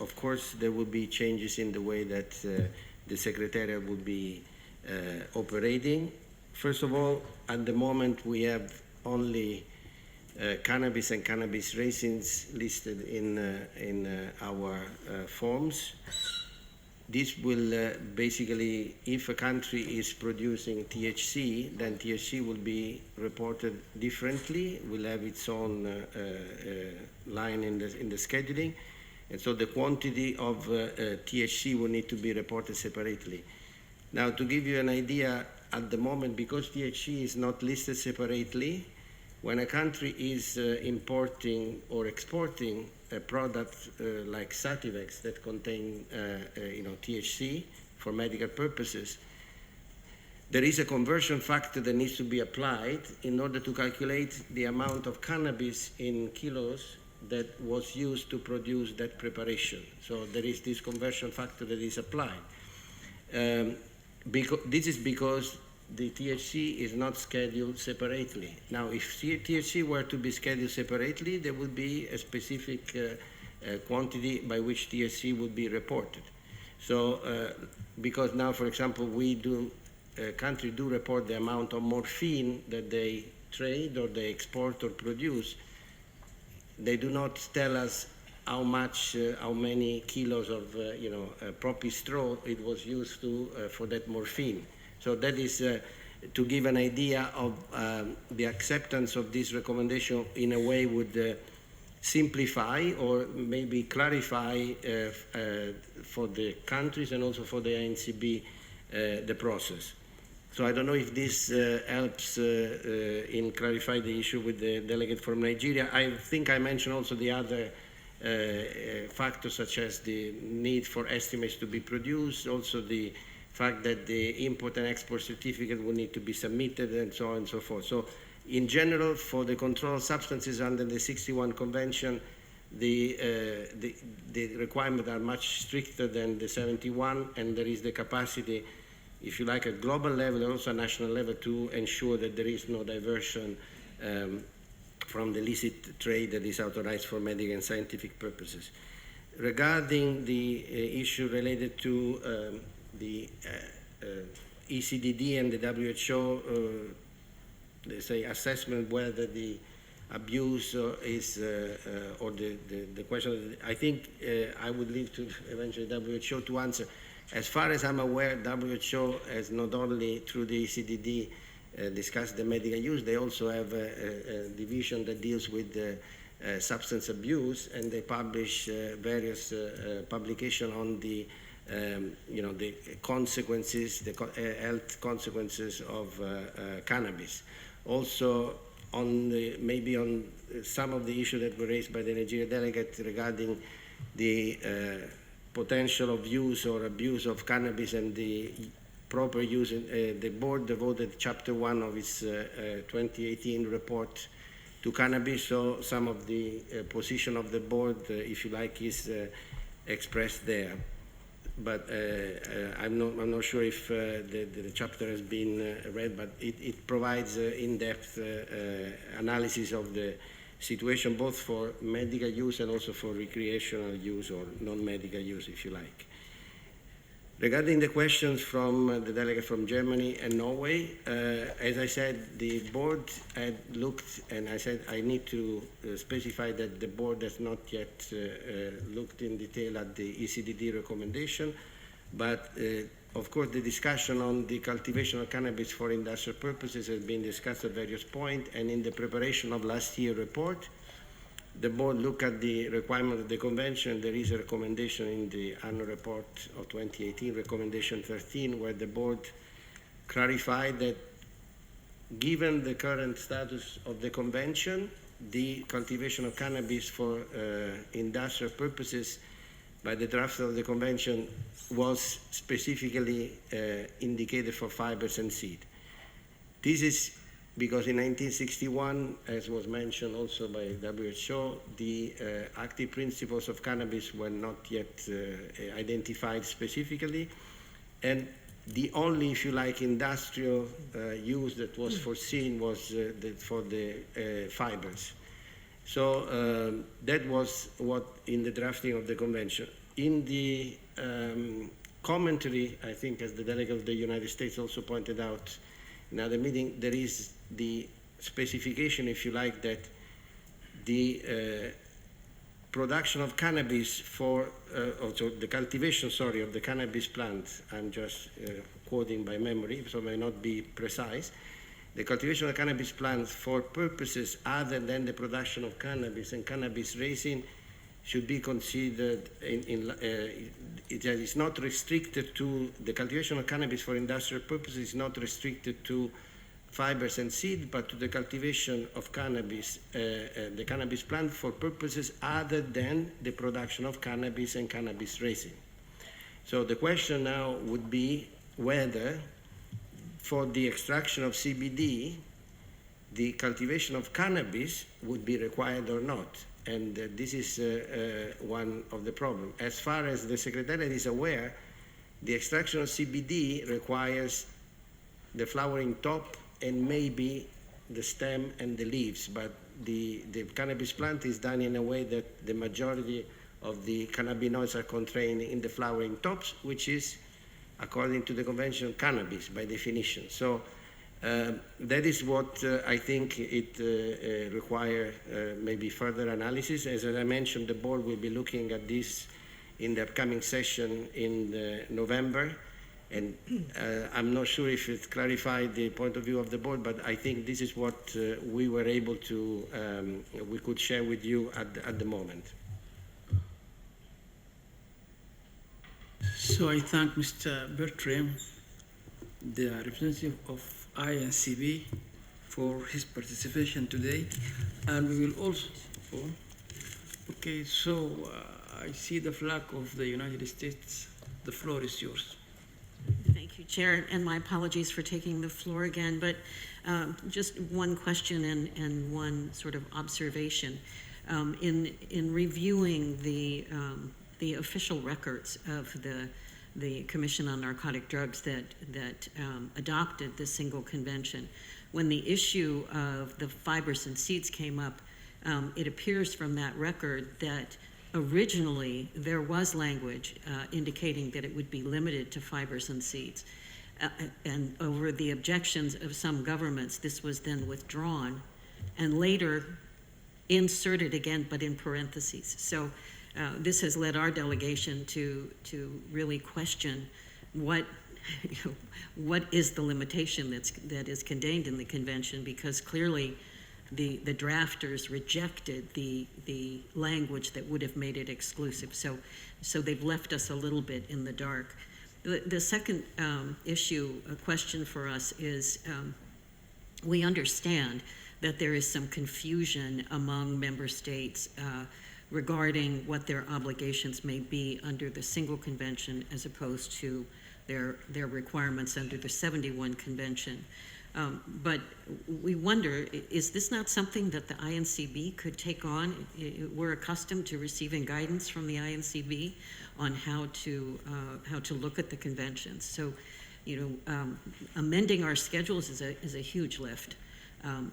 Speaker 8: of course, there will be changes in the way that the Secretariat will be operating. First of all, at the moment, we have only cannabis and cannabis resins listed in our forms. This will basically, if a country is producing THC, then THC will be reported differently, will have its own line in the scheduling, and so the quantity of THC will need to be reported separately. Now, to give you an idea, at the moment, because THC is not listed separately, when a country is importing or exporting a product like Sativex that contain THC for medical purposes, there is a conversion factor that needs to be applied in order to calculate the amount of cannabis in kilos that was used to produce that preparation. So there is this conversion factor that is applied. This is because the THC is not scheduled separately. Now, if THC were to be scheduled separately, there would be a specific quantity by which THC would be reported. So, because now, for example, countries do report the amount of morphine that they trade or they export or produce, they do not tell us how many kilos of, poppy straw it was used for that morphine. So that is to give an idea of the acceptance of this recommendation in a way would simplify or maybe clarify for the countries and also for the INCB the process. So I don't know if this helps in clarify the issue with the delegate from Nigeria. I think I mentioned also the other factors such as the need for estimates to be produced, also the fact that the import and export certificate will need to be submitted and so on and so forth. So in general, for the control of substances under the 61 Convention, the requirements are much stricter than the 71, and there is the capacity, if you like, at global level and also at national level to ensure that there is no diversion from the illicit trade that is authorized for medical and scientific purposes. Regarding the issue related to the ECDD and the WHO, they say assessment whether the abuse is, or the question, I think I would leave to eventually WHO to answer. As far as I'm aware, WHO has not only through the ECDD discussed the medical use, they also have a division that deals with substance abuse, and they publish various publications on the the consequences, the health consequences of cannabis. Also, on maybe on some of the issues that were raised by the Nigeria delegate regarding the potential of use or abuse of cannabis and the proper use, the board devoted chapter 1 of its 2018 report to cannabis, so some of the position of the board, if you like, is expressed there. But I'm not sure if the chapter has been read, but it provides in-depth analysis of the situation both for medical use and also for recreational use or non-medical use, if you like. Regarding the questions from the delegate from Germany and Norway, as I said, the board had looked, and I said I need to specify that the board has not yet looked in detail at the ECDD recommendation, but of course the discussion on the cultivation of cannabis for industrial purposes has been discussed at various points, and in the preparation of last year's report, the board looked at the requirement of the convention. There is a recommendation in the annual report of 2018, recommendation 13, where the board clarified that given the current status of the convention, the cultivation of cannabis for industrial purposes by the draft of the convention was specifically indicated for fibers and seed. This is because in 1961, as was mentioned also by WHO, the active principles of cannabis were not yet identified specifically, and the only, if you like, industrial use that was foreseen was for the fibers. So that was what in the drafting of the convention. In the commentary, I think, as the delegate of the United States also pointed out in other meeting, there is the specification, if you like, that the production of cannabis for, also the cultivation, sorry, of the cannabis plant, I'm just quoting by memory, so may not be precise, the cultivation of cannabis plants for purposes other than the production of cannabis and cannabis resin should be considered it is not restricted to, the cultivation of cannabis for industrial purposes is not restricted to fibers and seed, but to the cultivation of cannabis, the cannabis plant for purposes other than the production of cannabis and cannabis resin. So the question now would be whether for the extraction of CBD, the cultivation of cannabis would be required or not. And this is one of the problems. As far as the Secretariat is aware, the extraction of CBD requires the flowering top and maybe the stem and the leaves, but the cannabis plant is done in a way that the majority of the cannabinoids are contained in the flowering tops, which is, according to the convention, cannabis by definition. So That is what I think it requires maybe further analysis. As I mentioned, the board will be looking at this in the upcoming session in November. And I'm not sure if it clarified the point of view of the board, but I think this is what we were able to, we could share with you at the moment.
Speaker 1: So I thank Mr. Bertram, the representative of INCB, for his participation today. And we will also, okay, so I see the flag of the United States. The floor is yours.
Speaker 9: Thank you, Chair, and my apologies for taking the floor again, but just one question and one sort of observation. In reviewing the official records of the Commission on Narcotic Drugs that adopted the single convention, when the issue of the fibers and seeds came up, it appears from that record that originally there was language indicating that it would be limited to fibers and seeds. And over the objections of some governments, this was then withdrawn and later inserted again, but in parentheses. So this has led our delegation to really question what is the limitation that is contained in the convention, because clearly the drafters rejected the language that would have made it exclusive. So they've left us a little bit in the dark. The second issue, a question for us is, we understand that there is some confusion among member states regarding what their obligations may be under the single convention as opposed to their requirements under the 71 convention. But we wonder, is this not something that the INCB could take on? We're accustomed to receiving guidance from the INCB on how to look at the conventions. So, amending our schedules is a huge lift.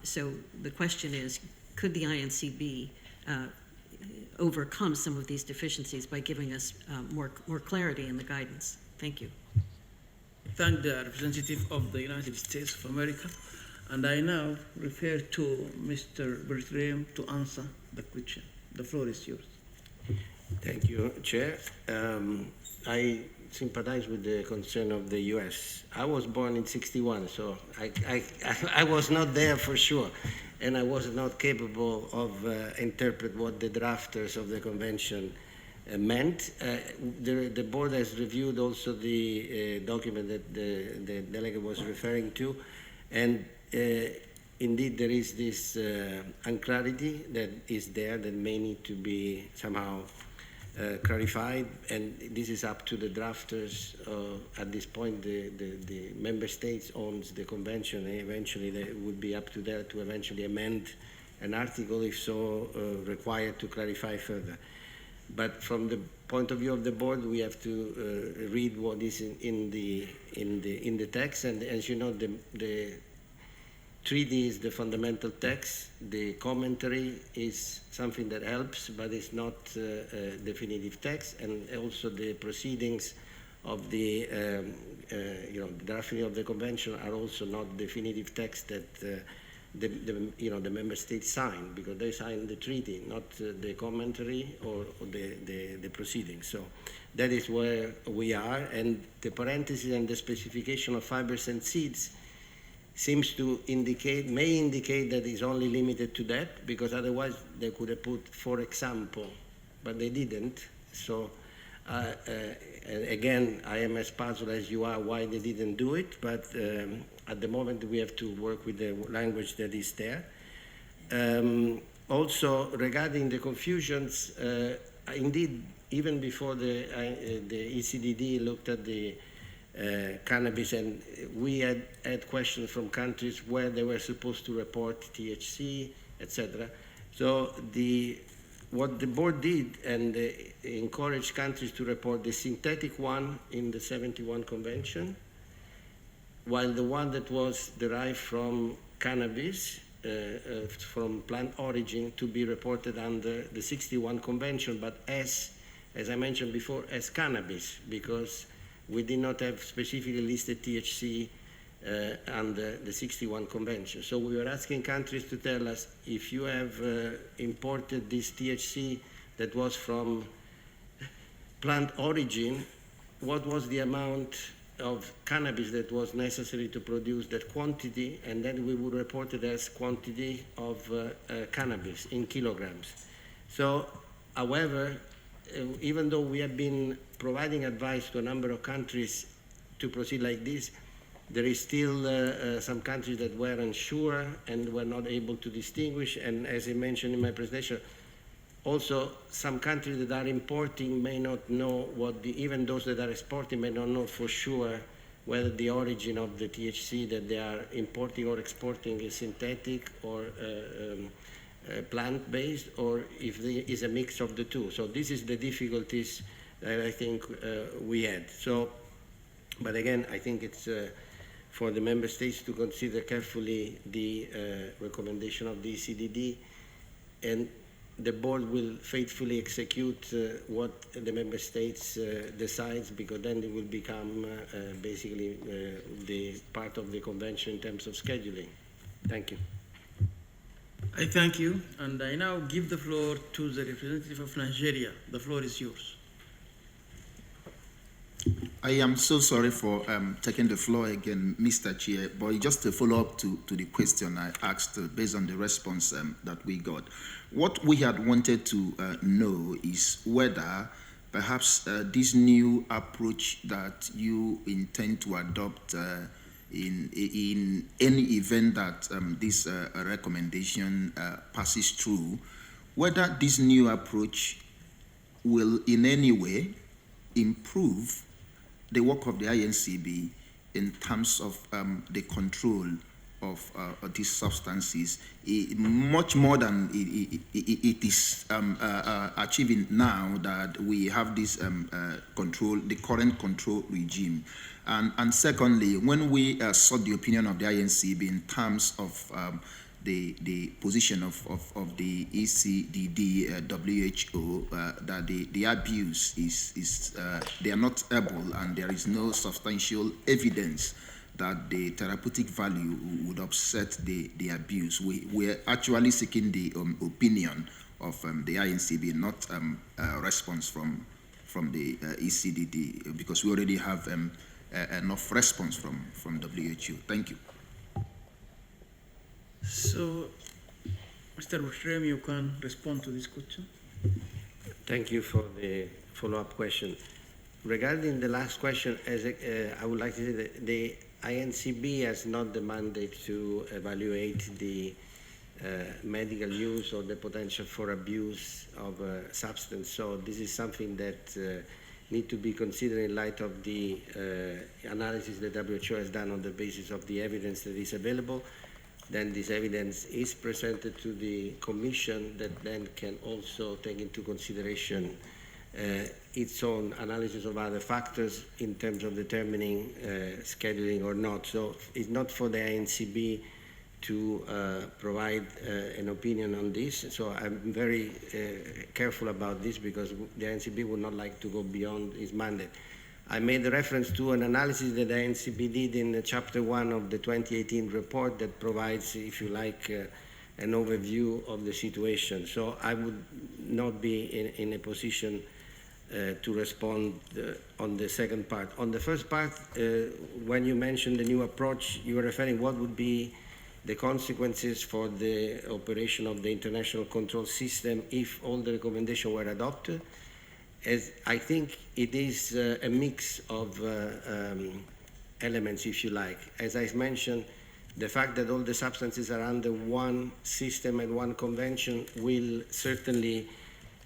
Speaker 9: So the question is, could the INCB overcome some of these deficiencies by giving us more clarity in the guidance? Thank you.
Speaker 1: Thank the representative of the United States of America, and I now refer to Mr. Bertram to answer the question. The floor is yours.
Speaker 8: Thank you, Chair. I sympathize with the concern of the U.S. I was born in '61, so I was not there for sure, and I was not capable of interpret what the drafters of the convention meant. The board has reviewed also the document that the delegate was referring to, and indeed there is this unclarity that is there that may need to be somehow clarified, and this is up to the drafters. At this point, the member states owns the convention, and eventually it would be up to them to eventually amend an article if so required to clarify further. But from the point of view of the board, we have to read what is in the text, and as you know, the treaty is the fundamental text. The commentary is something that helps, but it's not a definitive text, and also the proceedings of the drafting of the convention are also not definitive text that the member states sign, because they sign the treaty, not the commentary or the proceedings. So that is where we are, and the parentheses and the specification of fibers and seeds seems to may indicate that it's only limited to that, because otherwise they could have put, for example, but they didn't. So again, I am as puzzled as you are why they didn't do it, but at the moment we have to work with the language that is there. Also, regarding the confusions, indeed, even before the ECDD looked at the cannabis, and we had questions from countries where they were supposed to report THC, etc. So what the board did, and encouraged countries to report the synthetic one in the 71 convention, while the one that was derived from cannabis, from plant origin, to be reported under the 61 convention, but as I mentioned before, as cannabis, because we did not have specifically listed THC under the 61 Convention. So we were asking countries to tell us if you have imported this THC that was from plant origin, what was the amount of cannabis that was necessary to produce that quantity, and then we would report it as quantity of cannabis in kilograms. So, however, even though we have been providing advice to a number of countries to proceed like this, there is still some countries that were unsure and were not able to distinguish, and as I mentioned in my presentation, also some countries that are importing may not know even those that are exporting may not know for sure whether the origin of the THC that they are importing or exporting is synthetic or plant-based, or if there is a mix of the two. So this is the difficulties that I think we had. So, but again, I think it's for the member states to consider carefully the recommendation of the ECDD, and the board will faithfully execute what the member states decides, because then it will become basically the part of the convention in terms of scheduling. Thank you.
Speaker 1: I thank you, and I now give the floor to the representative of Nigeria. The floor is yours.
Speaker 10: I am so sorry for taking the floor again, Mr. Chair, but just a follow-up to the question I asked based on the response that we got. What we had wanted to know is whether perhaps this new approach that you intend to adopt in any event that this recommendation passes through, whether this new approach will in any way improve the work of the INCB in terms of the control of these substances, much more than it is achieving now that we have this control, the current control regime. And secondly, when we sought the opinion of the INCB in terms of the position of the ECDD, WHO, that the abuse is they are not able, and there is no substantial evidence that the therapeutic value would offset the abuse. We're actually seeking the opinion of the INCB, not a response from the ECDD, because we already have enough response from WHO. Thank you.
Speaker 1: So, Mr. Bushram, you can respond to this question.
Speaker 8: Thank you for the follow-up question. Regarding the last question, I would like to say that the INCB has not the mandate to evaluate the medical use or the potential for abuse of a substance. So this is something that need to be considered in light of the analysis that WHO has done on the basis of the evidence that is available. Then this evidence is presented to the Commission, that then can also take into consideration its own analysis of other factors in terms of determining scheduling or not. So it's not for the INCB to provide an opinion on this. So I'm very careful about this, because the INCB would not like to go beyond its mandate. I made a reference to an analysis that the INCB did in Chapter 1 of the 2018 report that provides, if you like, an overview of the situation. So I would not be in a position to respond on the second part. On the first part, when you mentioned the new approach, you were referring what would be the consequences for the operation of the international control system if all the recommendations were adopted. As I think it is a mix of elements, if you like. As I mentioned, the fact that all the substances are under one system and one convention will certainly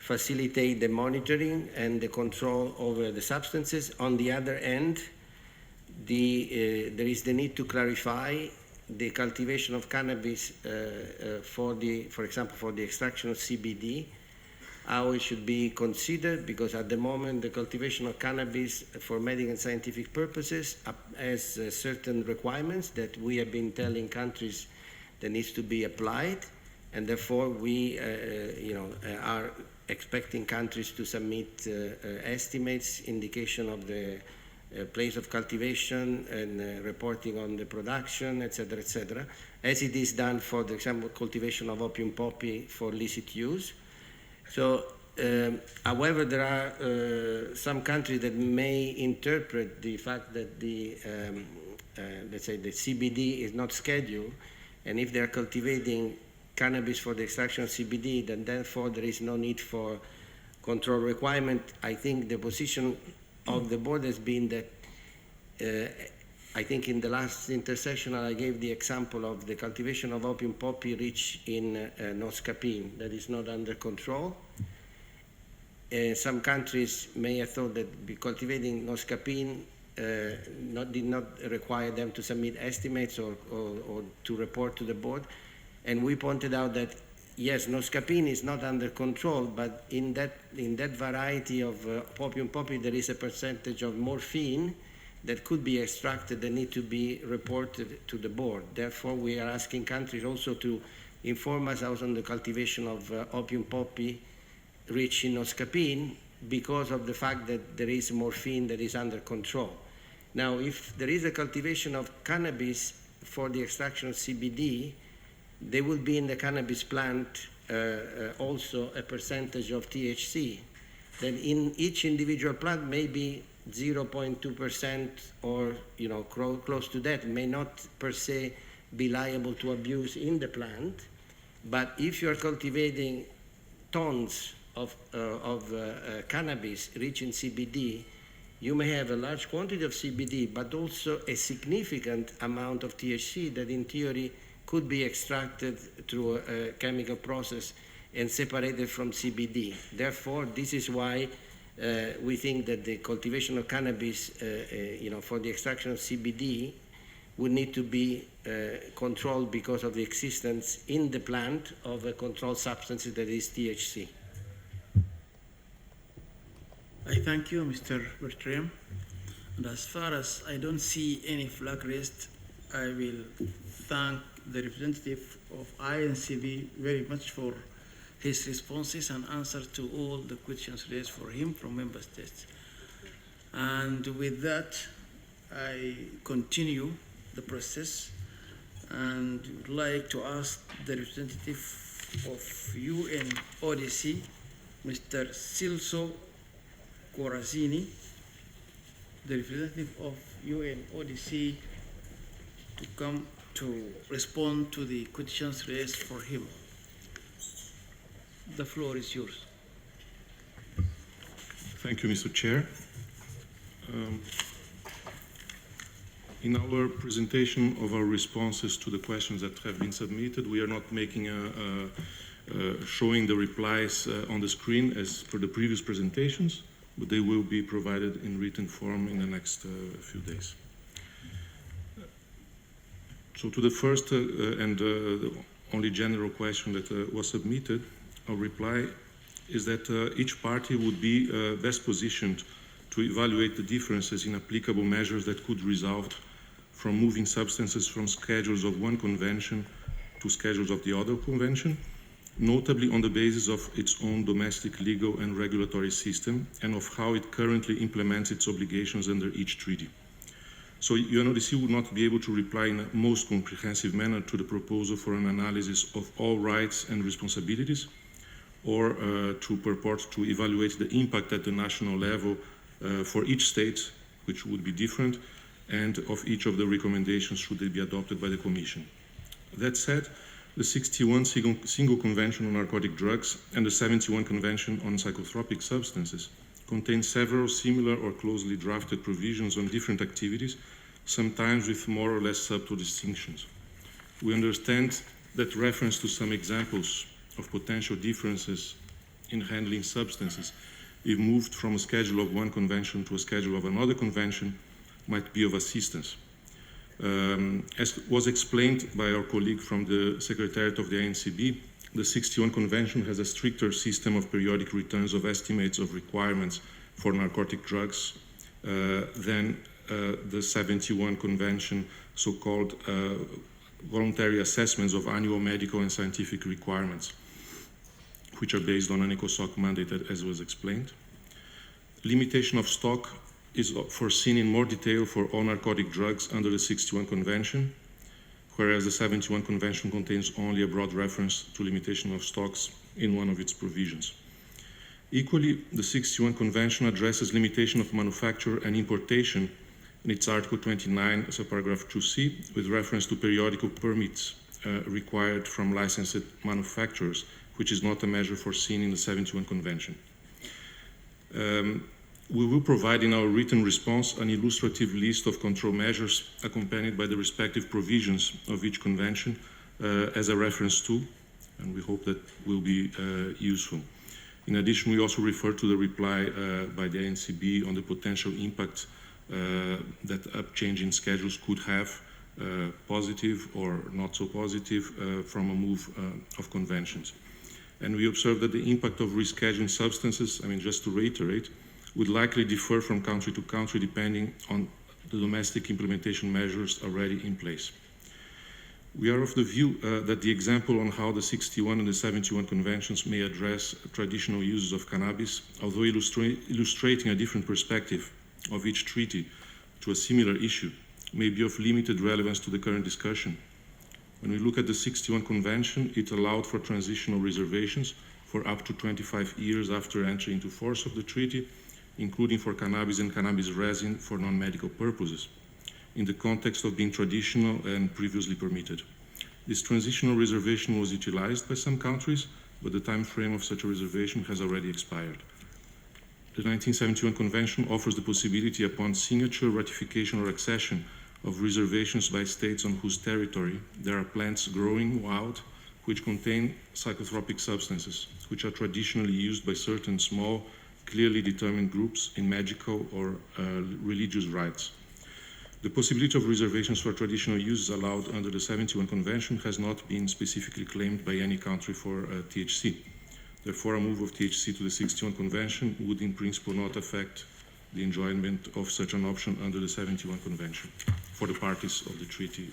Speaker 8: facilitate the monitoring and the control over the substances. On the other end, there is the need to clarify the cultivation of cannabis for example, for the extraction of CBD, how it should be considered, because at the moment the cultivation of cannabis for medical and scientific purposes has certain requirements that we have been telling countries that needs to be applied, and therefore we are expecting countries to submit estimates, indication of the place of cultivation and reporting on the production, etc., as it is done for, the example, cultivation of opium poppy for licit use. So, however, there are some countries that may interpret the fact that the, let's say, the CBD is not scheduled, and if they are cultivating cannabis for the extraction of CBD, then therefore there is no need for control requirement. I think the position of the board has been that, I think in the last intersessional I gave the example of the cultivation of opium poppy rich in noscapine that is not under control. Some countries may have thought that cultivating noscapine did not require them to submit estimates or to report to the board. And we pointed out that, yes, noscapine is not under control, but in that variety of opium poppy, there is a percentage of morphine that could be extracted that need to be reported to the board. Therefore, we are asking countries also to inform us on the cultivation of opium poppy rich in noscapine because of the fact that there is morphine that is under control. Now, if there is a cultivation of cannabis for the extraction of CBD, there will be in the cannabis plant also a percentage of THC. Then in each individual plant, maybe 0.2% or close to that may not per se be liable to abuse in the plant. But if you are cultivating tons of cannabis rich in CBD, you may have a large quantity of CBD, but also a significant amount of THC that in theory could be extracted through a chemical process and separated from CBD. Therefore, this is why we think that the cultivation of cannabis, for the extraction of CBD would need to be controlled because of the existence in the plant of a controlled substance that is THC.
Speaker 1: I thank you, Mr. Bertram. And as far as I don't see any flag raised, I will thank the representative of INCB very much for his responses and answers to all the questions raised for him from member states. And with that, I continue the process and would like to ask the representative of UNODC, Mr. Silso Corazini, the representative of UNODC, to come to respond to the questions raised for him. The floor is yours.
Speaker 13: Thank you, Mr. Chair. In our presentation of our responses to the questions that have been submitted, we are not making showing the replies on the screen as per the previous presentations, but they will be provided in written form in the next few days. So to the first and the only general question that was submitted, our reply is that each party would be best positioned to evaluate the differences in applicable measures that could result from moving substances from schedules of one convention to schedules of the other convention, notably on the basis of its own domestic legal and regulatory system and of how it currently implements its obligations under each treaty. So UNODC would not be able to reply in a most comprehensive manner to the proposal for an analysis of all rights and responsibilities, or to purport to evaluate the impact at the national level for each state, which would be different, and of each of the recommendations should they be adopted by the Commission. That said, the 61 Single Convention on Narcotic Drugs and the 71 Convention on Psychotropic Substances contain several similar or closely drafted provisions on different activities, sometimes with more or less subtle distinctions. We understand that reference to some examples of potential differences in handling substances, if moved from a schedule of one convention to a schedule of another convention, might be of assistance. As was explained by our colleague from the Secretariat of the INCB, the 61 Convention has a stricter system of periodic returns of estimates of requirements for narcotic drugs than the 71 Convention, so-called voluntary assessments of annual medical and scientific requirements, which are based on an ECOSOC mandate, as was explained. Limitation of stock is foreseen in more detail for all narcotic drugs under the 61 Convention, whereas the 71 Convention contains only a broad reference to limitation of stocks in one of its provisions. Equally, the 61 Convention addresses limitation of manufacture and importation in its Article 29, subparagraph 2c, with reference to periodical permits required from licensed manufacturers, which is not a measure foreseen in the 71 Convention. We will provide in our written response an illustrative list of control measures accompanied by the respective provisions of each convention as a reference tool, and we hope that will be useful. In addition, we also refer to the reply by the ANCB on the potential impact that a change in schedules could have, positive or not so positive, from a move of conventions. And we observe that the impact of rescheduling substances, I mean, just to reiterate, would likely differ from country to country depending on the domestic implementation measures already in place. We are of the view that the example on how the 61 and the 71 conventions may address traditional uses of cannabis, although illustrating a different perspective of each treaty to a similar issue, may be of limited relevance to the current discussion. When we look at the 61 Convention, it allowed for transitional reservations for up to 25 years after entry into force of the treaty, including for cannabis and cannabis resin for non-medical purposes, in the context of being traditional and previously permitted. This transitional reservation was utilized by some countries, but the time frame of such a reservation has already expired. The 1971 Convention offers the possibility upon signature, ratification or accession of reservations by states on whose territory there are plants growing wild which contain psychotropic substances, which are traditionally used by certain small, clearly determined groups in magical or religious rites. The possibility of reservations for traditional uses allowed under the 71 Convention has not been specifically claimed by any country for THC. Therefore, a move of THC to the 61 Convention would in principle not affect the enjoyment of such an option under the 71 Convention for the parties of the treaty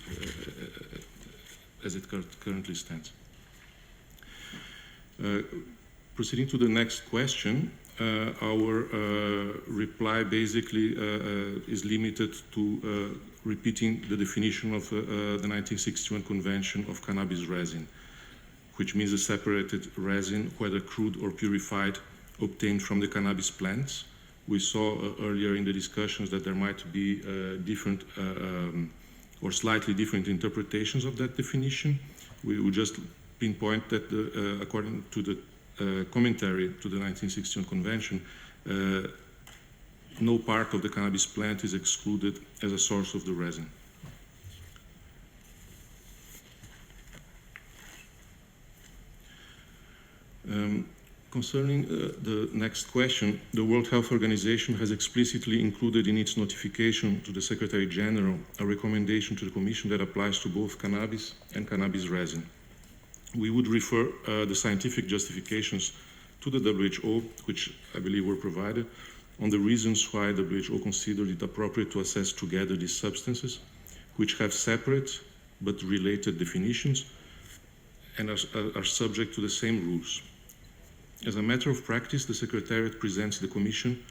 Speaker 13: as it currently stands. Proceeding to the next question, our reply basically is limited to repeating the definition of the 1961 Convention of cannabis resin, which means a separated resin, whether crude or purified, obtained from the cannabis plants. We saw earlier in the discussions that there might be different or slightly different interpretations of that definition. We would just pinpoint that according to the commentary to the 1961 Convention, no part of the cannabis plant is excluded as a source of the resin. Concerning the next question, the World Health Organization has explicitly included in its notification to the Secretary General a recommendation to the Commission that applies to both cannabis and cannabis resin. We would refer the scientific justifications to the WHO, which I believe were provided, on the reasons why WHO considered it appropriate to assess together these substances, which have separate but related definitions and are subject to the same rules. As a matter of practice, the Secretariat presents the Commission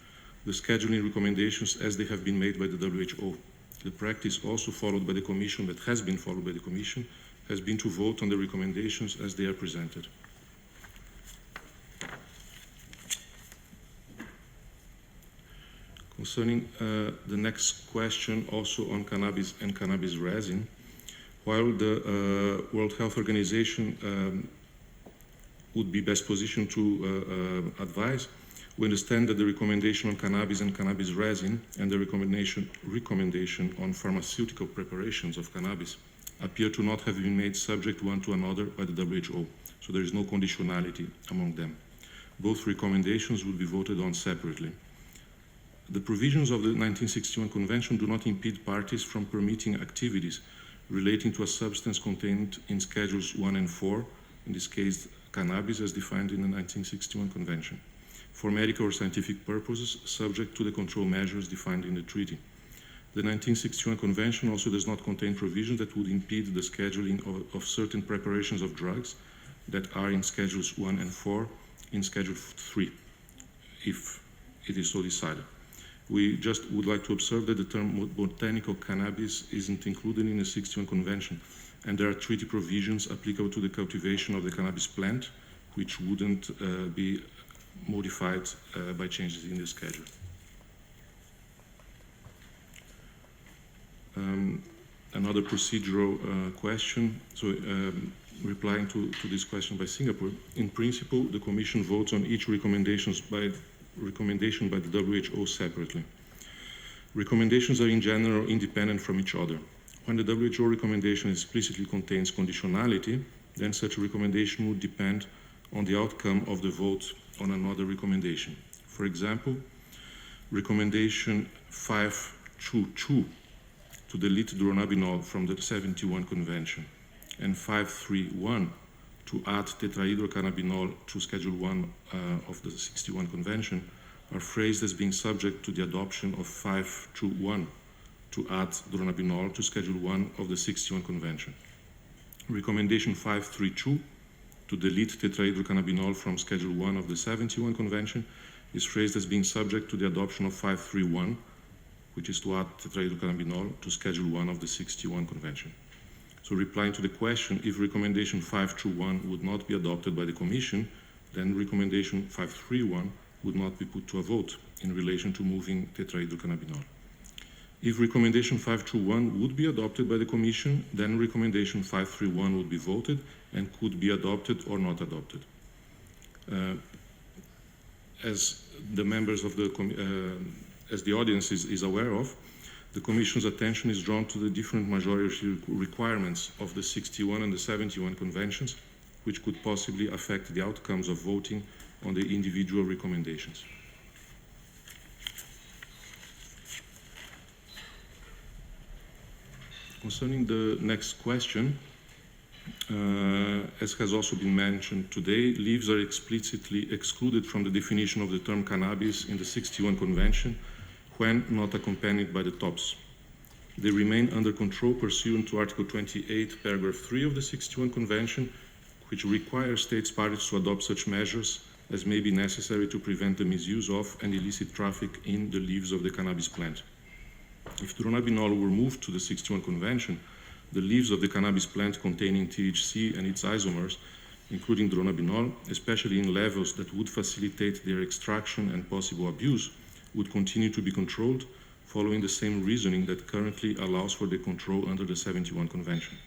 Speaker 13: the scheduling recommendations as they have been made by the WHO. The practice also followed by the Commission, that has been followed by the Commission, has been to vote on the recommendations as they are presented. Concerning the next question, also on cannabis and cannabis resin, while the World Health Organization would be best positioned to advise, we understand that the recommendation on cannabis and cannabis resin and the recommendation on pharmaceutical preparations of cannabis appear to not have been made subject one to another by the WHO, so there is no conditionality among them. Both recommendations will be voted on separately. The provisions of the 1961 Convention do not impede parties from permitting activities relating to a substance contained in Schedules 1 and 4, in this case cannabis as defined in the 1961 Convention, for medical or scientific purposes subject to the control measures defined in the treaty. The 1961 Convention also does not contain provisions that would impede the scheduling of certain preparations of drugs that are in Schedules 1 and 4 in Schedule 3, if it is so decided. We just would like to observe that the term botanical cannabis isn't included in the 61 Convention, and there are treaty provisions applicable to the cultivation of the cannabis plant, which wouldn't be modified by changes in the schedule. Another procedural question. So, replying to this question by Singapore, in principle, the Commission votes on each recommendation by the WHO separately. Recommendations are in general independent from each other. When the WHO recommendation explicitly contains conditionality, then such a recommendation would depend on the outcome of the vote on another recommendation. For example, recommendation 522 to delete dronabinol from the 71 Convention and 531 to add tetrahydrocannabinol to Schedule 1 of the 61 Convention are phrased as being subject to the adoption of 521 to add dronabinol to Schedule 1 of the 61 Convention. Recommendation 532 to delete tetrahydrocannabinol from Schedule 1 of the 71 Convention is phrased as being subject to the adoption of 531, which is to add tetrahydrocannabinol to Schedule 1 of the 61 Convention. So replying to the question, if recommendation 521 would not be adopted by the Commission, then recommendation 531 would not be put to a vote in relation to moving tetrahydrocannabinol. If recommendation 521 would be adopted by the Commission, then recommendation 531 would be voted and could be adopted or not adopted. As the members of as the audience is aware of, the Commission's attention is drawn to the different majority requirements of the 61 and the 71 Conventions, which could possibly affect the outcomes of voting on the individual recommendations. Concerning the next question, as has also been mentioned today, leaves are explicitly excluded from the definition of the term cannabis in the 61 Convention when not accompanied by the tops. They remain under control pursuant to Article 28, Paragraph 3 of the 61 Convention, which requires states parties to adopt such measures as may be necessary to prevent the misuse of and illicit traffic in the leaves of the cannabis plant. If dronabinol were moved to the 61 Convention, the leaves of the cannabis plant containing THC and its isomers, including dronabinol, especially in levels that would facilitate their extraction and possible abuse, would continue to be controlled, following the same reasoning that currently allows for the control under the 71 Convention.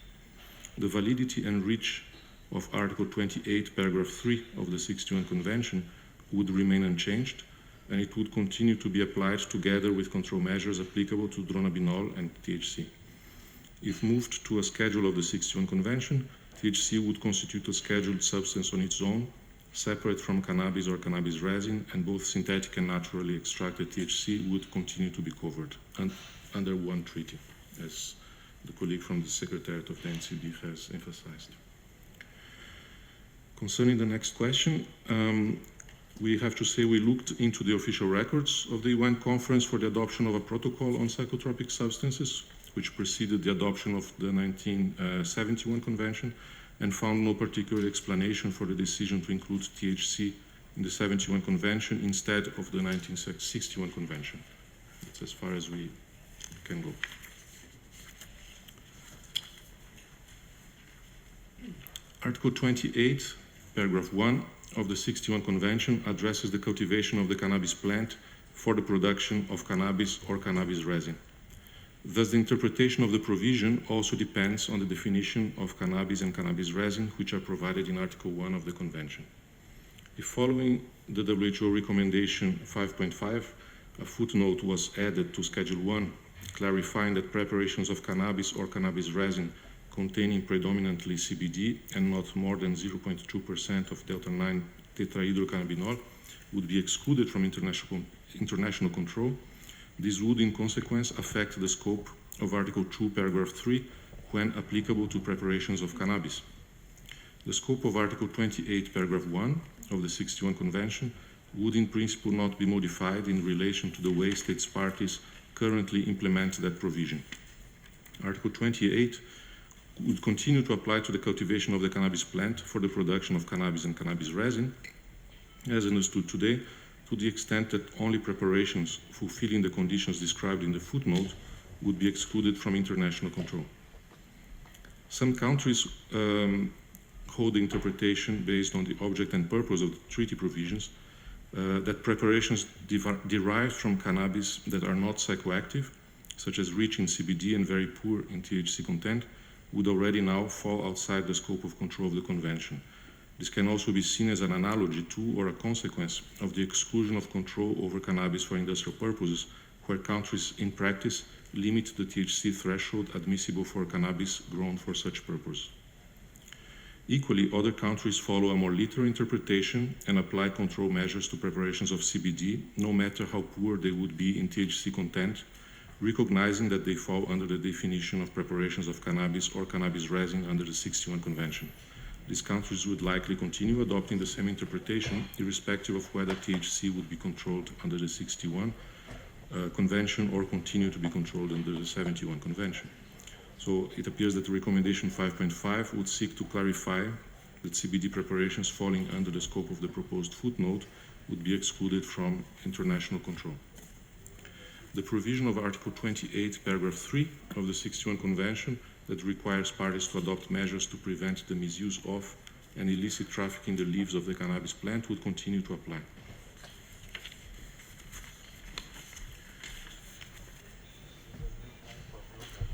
Speaker 13: The validity and reach of Article 28, Paragraph 3 of the 61 Convention would remain unchanged, and it would continue to be applied together with control measures applicable to dronabinol and THC. If moved to a schedule of the 61 Convention, THC would constitute a scheduled substance on its own, separate from cannabis or cannabis resin, and both synthetic and naturally extracted THC would continue to be covered under one treaty, as the colleague from the Secretariat of the NCD has emphasized. Concerning the next question, we have to say we looked into the official records of the UN Conference for the adoption of a protocol on psychotropic substances, which preceded the adoption of the 1971 Convention, and found no particular explanation for the decision to include THC in the 71 Convention instead of the 1961 Convention. That's as far as we can go. Article 28, Paragraph 1 of the 61 Convention addresses the cultivation of the cannabis plant for the production of cannabis or cannabis resin. Thus, the interpretation of the provision also depends on the definition of cannabis and cannabis resin, which are provided in Article 1 of the Convention. If following the WHO recommendation 5.5, a footnote was added to Schedule 1, clarifying that preparations of cannabis or cannabis resin containing predominantly CBD and not more than 0.2% of delta-9 tetrahydrocannabinol would be excluded from international control, this would in consequence affect the scope of Article 2, Paragraph 3 when applicable to preparations of cannabis. The scope of Article 28, Paragraph 1 of the 61 Convention would in principle not be modified in relation to the way states parties currently implement that provision. Article 28 would continue to apply to the cultivation of the cannabis plant for the production of cannabis and cannabis resin, as understood today, to to the extent that only preparations fulfilling the conditions described in the footnote would be excluded from international control. Some countries hold the interpretation based on the object and purpose of the treaty provisions that preparations derived from cannabis that are not psychoactive, such as rich in CBD and very poor in THC content, would already now fall outside the scope of control of the Convention. This can also be seen as an analogy to or a consequence of the exclusion of control over cannabis for industrial purposes, where countries in practice limit the THC threshold admissible for cannabis grown for such purpose. Equally, other countries follow a more literal interpretation and apply control measures to preparations of CBD, no matter how poor they would be in THC content, recognizing that they fall under the definition of preparations of cannabis or cannabis resin under the 61 Convention. These countries would likely continue adopting the same interpretation, irrespective of whether THC would be controlled under the 61 Convention or continue to be controlled under the 71 Convention. So it appears that recommendation 5.5 would seek to clarify that CBD preparations falling under the scope of the proposed footnote would be excluded from international control. The provision of Article 28, paragraph 3 of the 61 Convention that requires parties to adopt measures to prevent the misuse of and illicit trafficking the leaves of the cannabis plant would continue to apply.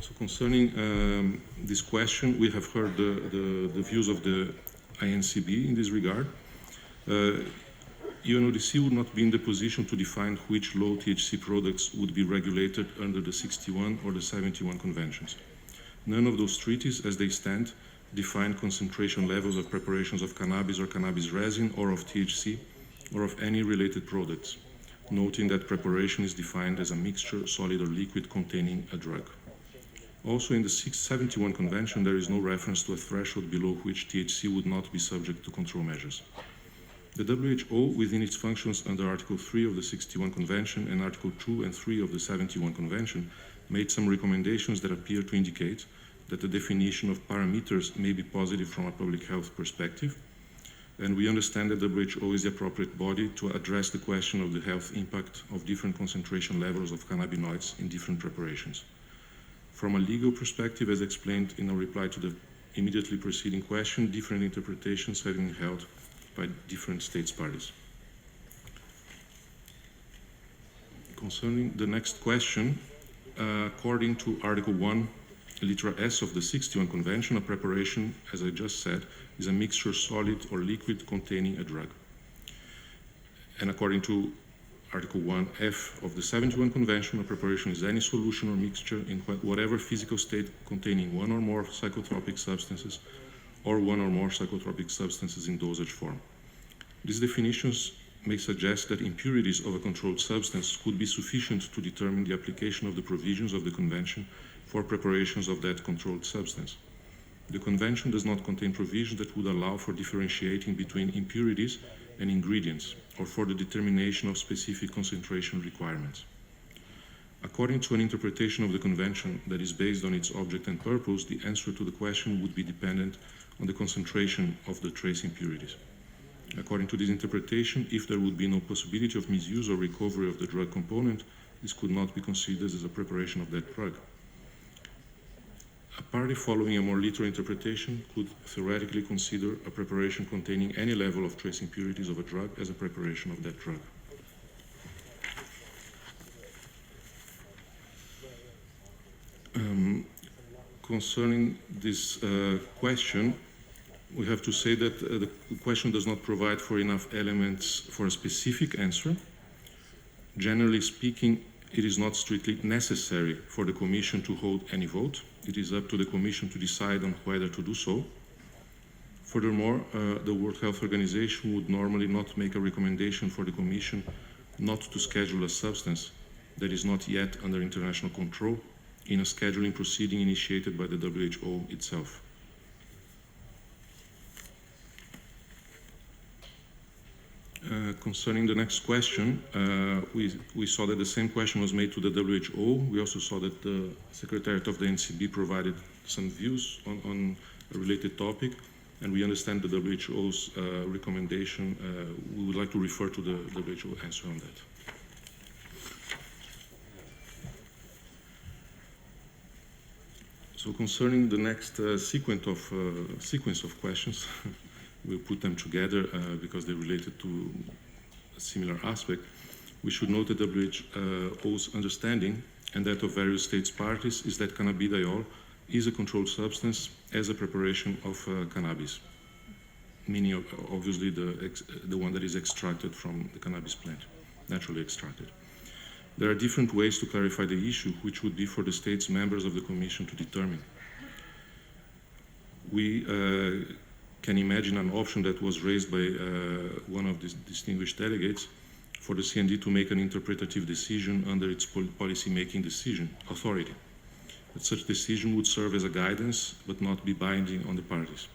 Speaker 13: So concerning this question, we have heard the views of the INCB in this regard. UNODC would not be in the position to define which low THC products would be regulated under the 61 or the 71 conventions. None of those treaties, as they stand, define concentration levels of preparations of cannabis or cannabis resin or of THC or of any related products, noting that preparation is defined as a mixture, solid or liquid, containing a drug. Also in the 671 convention, there is no reference to a threshold below which THC would not be subject to control measures. The WHO, within its functions under Article 3 of the 61 Convention and Article 2 and 3 of the 71 Convention, made some recommendations that appear to indicate that the definition of parameters may be positive from a public health perspective, and we understand that the WHO is the appropriate body to address the question of the health impact of different concentration levels of cannabinoids in different preparations. From a legal perspective, as explained in a reply to the immediately preceding question, different interpretations have been held by different states parties. Concerning the next question, according to Article 1, Litra S of the 61 Convention, a preparation, as I just said, is a mixture, solid or liquid, containing a drug. And according to Article 1F of the 71 Convention, a preparation is any solution or mixture in whatever physical state containing one or more psychotropic substances or one or more psychotropic substances in dosage form. These definitions may suggest that impurities of a controlled substance could be sufficient to determine the application of the provisions of the Convention for preparations of that controlled substance. The Convention does not contain provisions that would allow for differentiating between impurities and ingredients, or for the determination of specific concentration requirements. According to an interpretation of the Convention that is based on its object and purpose, the answer to the question would be dependent on the concentration of the trace impurities. According to this interpretation, if there would be no possibility of misuse or recovery of the drug component, this could not be considered as a preparation of that drug. A party following a more literal interpretation could theoretically consider a preparation containing any level of trace impurities of a drug as a preparation of that drug. Concerning this question, we have to say that the question does not provide for enough elements for a specific answer. Generally speaking, it is not strictly necessary for the Commission to hold any vote. It is up to the Commission to decide on whether to do so. Furthermore, the World Health Organization would normally not make a recommendation for the Commission not to schedule a substance that is not yet under international control in a scheduling proceeding initiated by the WHO itself. Concerning the next question, we saw that the same question was made to the WHO. We also saw that the Secretariat of the NCB provided some views on a related topic. and we understand the WHO's recommendation. We would like to refer to the WHO answer on that. So concerning the next sequence of questions, we'll put them together because they're related to a similar aspect. We should note the WHO's understanding and that of various states parties is that cannabidiol is a controlled substance as a preparation of cannabis, meaning obviously the one that is extracted from the cannabis plant, naturally extracted. There are different ways to clarify the issue, which would be for the states members of the Commission to determine. We can imagine an option that was raised by one of the distinguished delegates for the CND to make an interpretative decision under its policy-making authority. But such decision would serve as a guidance, but not be binding on the parties.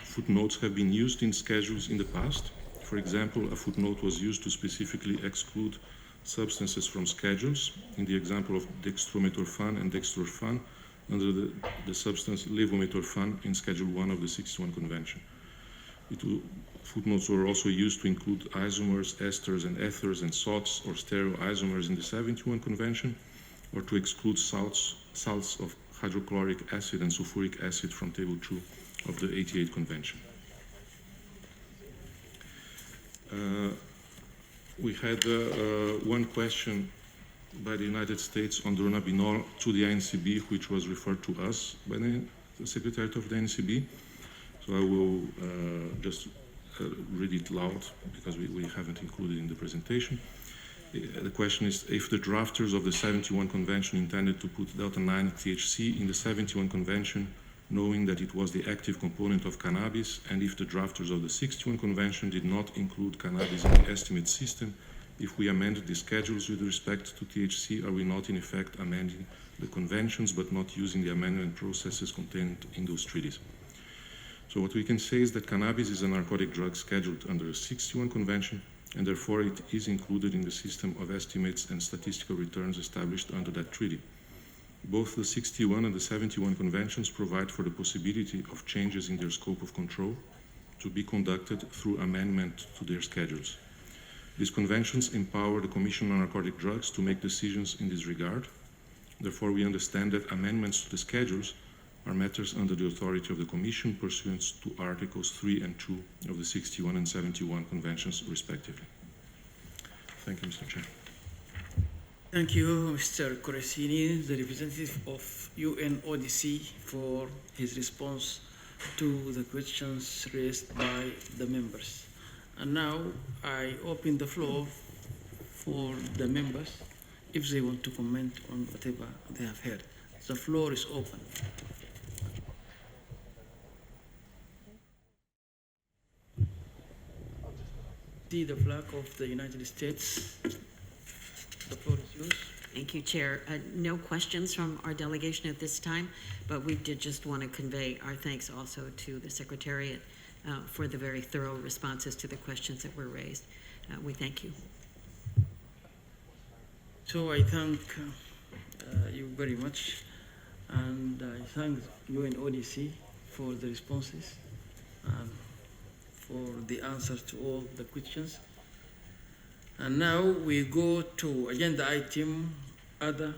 Speaker 13: Footnotes have been used in schedules in the past. For example, a footnote was used to specifically exclude substances from schedules, in the example of dextromethorphan and dextrorphan, under the substance levometorphan in Schedule 1 of the 61 Convention. Footnotes were also used to include isomers, esters and ethers and salts or stereoisomers in the 71 Convention, or to exclude salts of hydrochloric acid and sulfuric acid from Table 2 of the 88 Convention. We had one question by the United States on dronabinol to the INCB, which was referred to us by the Secretariat of the INCB. So I will just read it loud because we haven't included it in the presentation. The question is if the drafters of the 71 Convention intended to put delta-9 THC in the 71 Convention, knowing that it was the active component of cannabis, and if the drafters of the 61 Convention did not include cannabis in the estimate system, if we amended the schedules with respect to THC, are we not in effect amending the conventions but not using the amendment processes contained in those treaties? So what we can say is that cannabis is a narcotic drug scheduled under the 61 Convention, and therefore it is included in the system of estimates and statistical returns established under that treaty. Both the 61 and the 71 Conventions provide for the possibility of changes in their scope of control to be conducted through amendment to their schedules. These conventions empower the Commission on Narcotic Drugs to make decisions in this regard. Therefore, we understand that amendments to the schedules are matters under the authority of the Commission pursuant to Articles 3 and 2 of the 61 and 71 Conventions, respectively. Thank you, Mr. Chair.
Speaker 1: Thank you, Mr. Coresini, the representative of UNODC, for his response to the questions raised by the members. And now I open the floor for the members if they want to comment on whatever they have heard. The floor is open. See the flag of the United States. The floor is yours.
Speaker 9: Thank you, Chair. No questions from our delegation at this time, but we did just want to convey our thanks also to the Secretariat for the very thorough responses to the questions that were raised. We thank you.
Speaker 1: So I thank you very much, and I thank UNODC for the responses and for the answers to all the questions. And now we go to agenda item other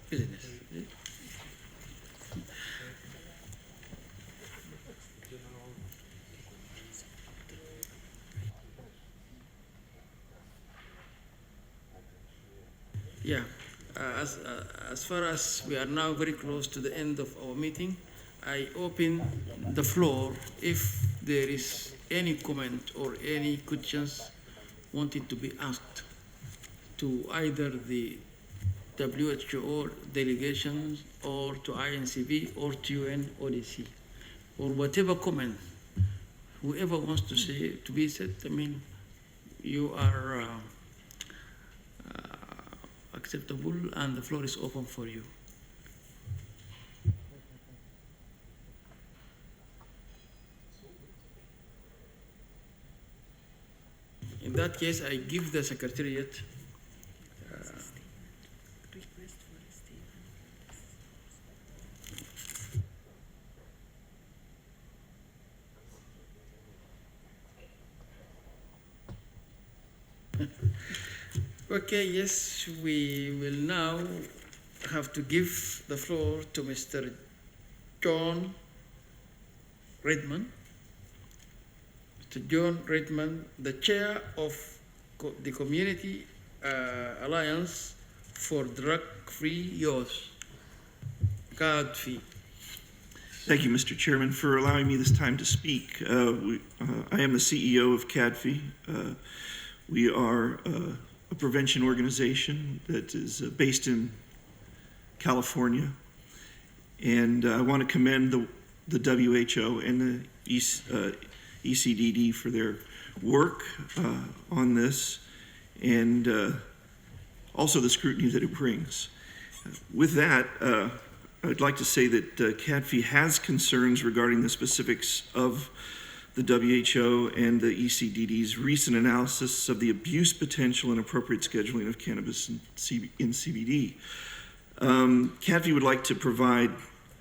Speaker 1: business. Yeah, as far as we are now very close to the end of our meeting, I open the floor if there is any comment or any questions wanted to be asked to either the WHO delegations or to INCB or to UNODC, or whatever comment whoever wants to say to be said. I mean, you are acceptable, and the floor is open for you. In that case, I give the Secretariat Okay, yes, we will now have to give the floor to Mr. John Redmond. Mr. John Redmond, the chair of the Community Alliance for Drug-Free Youth, CADFI.
Speaker 14: Thank you, Mr. Chairman, for allowing me this time to speak. I am the CEO of CADFI. We are a prevention organization that is based in California. And I want to commend the WHO and the ECDD for their work on this, and also the scrutiny that it brings. With that, I'd like to say that CADFI has concerns regarding the specifics of the WHO and the ECDD's recent analysis of the abuse potential and appropriate scheduling of cannabis in CBD. CADFI would like to provide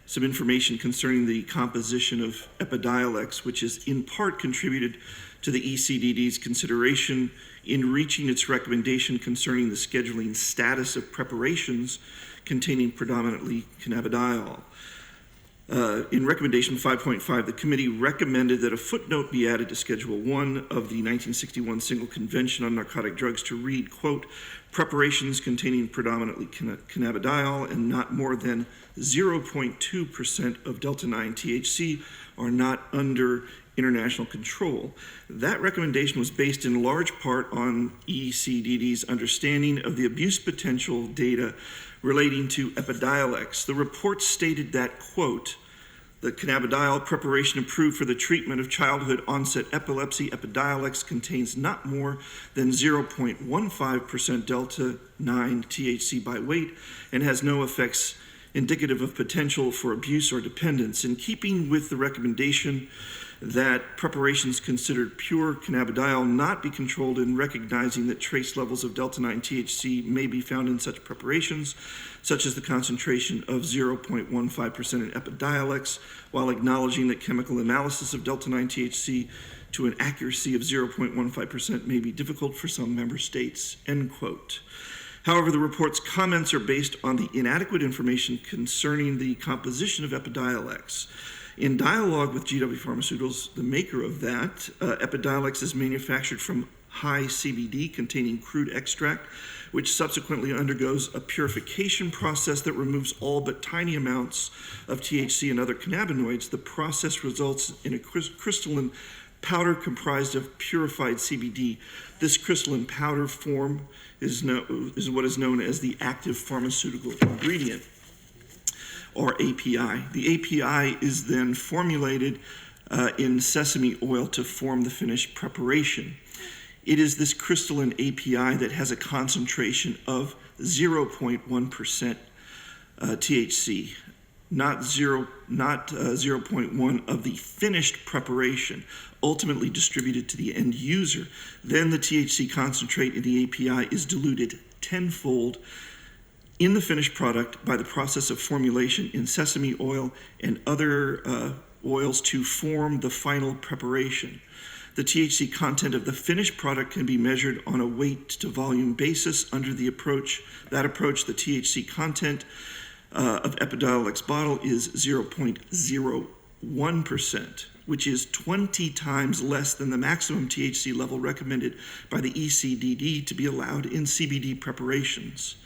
Speaker 14: some information concerning the composition of Epidiolex, which is in part contributed to the ECDD's consideration in reaching its recommendation concerning the scheduling status of preparations containing predominantly cannabidiol. In recommendation 5.5, the committee recommended that a footnote be added to Schedule 1 of the 1961 Single Convention on Narcotic Drugs to read, quote, preparations containing predominantly cannabidiol and not more than 0.2% of delta-9 THC are not under international control. That recommendation was based in large part on ECDD's understanding of the abuse potential data relating to Epidiolex. The report stated that, quote, the cannabidiol preparation approved for the treatment of childhood onset epilepsy, Epidiolex, contains not more than 0.15% delta-9 THC by weight and has no effects indicative of potential for abuse or dependence. In keeping with the recommendation that preparations considered pure cannabidiol not be controlled, in recognizing that trace levels of delta-9 THC may be found in such preparations, such as the concentration of 0.15% in Epidiolex, while acknowledging that chemical analysis of delta-9 THC to an accuracy of 0.15% may be difficult for some member states, end quote. However, the report's comments are based on the inadequate information concerning the composition of Epidiolex. In dialogue with GW Pharmaceuticals, the maker of that, Epidiolex is manufactured from high CBD containing crude extract, which subsequently undergoes a purification process that removes all but tiny amounts of THC and other cannabinoids. The process results in a crystalline powder comprised of purified CBD. This crystalline powder form is what is known as the active pharmaceutical ingredient, or API. The API is then formulated in sesame oil to form the finished preparation. It is this crystalline API that has a concentration of 0.1% THC, not 0.1 of the finished preparation, ultimately distributed to the end user. Then the THC concentrate in the API is diluted tenfold in the finished product by the process of formulation in sesame oil and other oils to form the final preparation. The THC content of the finished product can be measured on a weight to volume basis. Under the approach, the THC content of Epidiolex bottle is 0.01%, which is 20 times less than the maximum THC level recommended by the ECDD to be allowed in CBD preparations.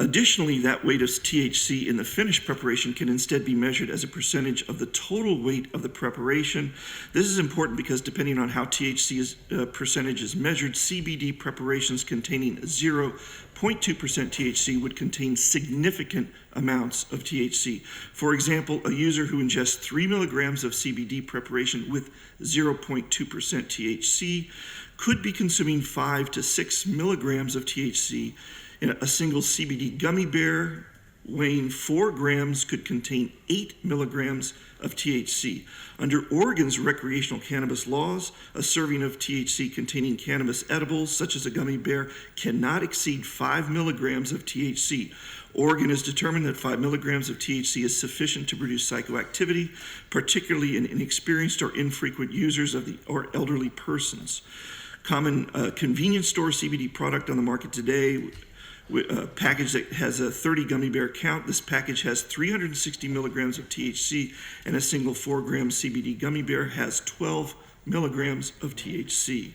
Speaker 14: Additionally, that weight of THC in the finished preparation can instead be measured as a percentage of the total weight of the preparation. This is important because depending on how THC percentage is measured, CBD preparations containing 0.2% THC would contain significant amounts of THC. For example, a user who ingests 3 milligrams of CBD preparation with 0.2% THC could be consuming 5 to 6 milligrams of THC. In a single CBD gummy bear weighing 4 grams could contain 8 milligrams of THC. Under Oregon's recreational cannabis laws, a serving of THC containing cannabis edibles, such as a gummy bear, cannot exceed 5 milligrams of THC. Oregon has determined that 5 milligrams of THC is sufficient to produce psychoactivity, particularly in inexperienced or infrequent users or elderly persons. common convenience store CBD product on the market today, a package that has a 30 gummy bear count. This package has 360 milligrams of THC, and a single 4-gram CBD gummy bear has 12 milligrams of THC.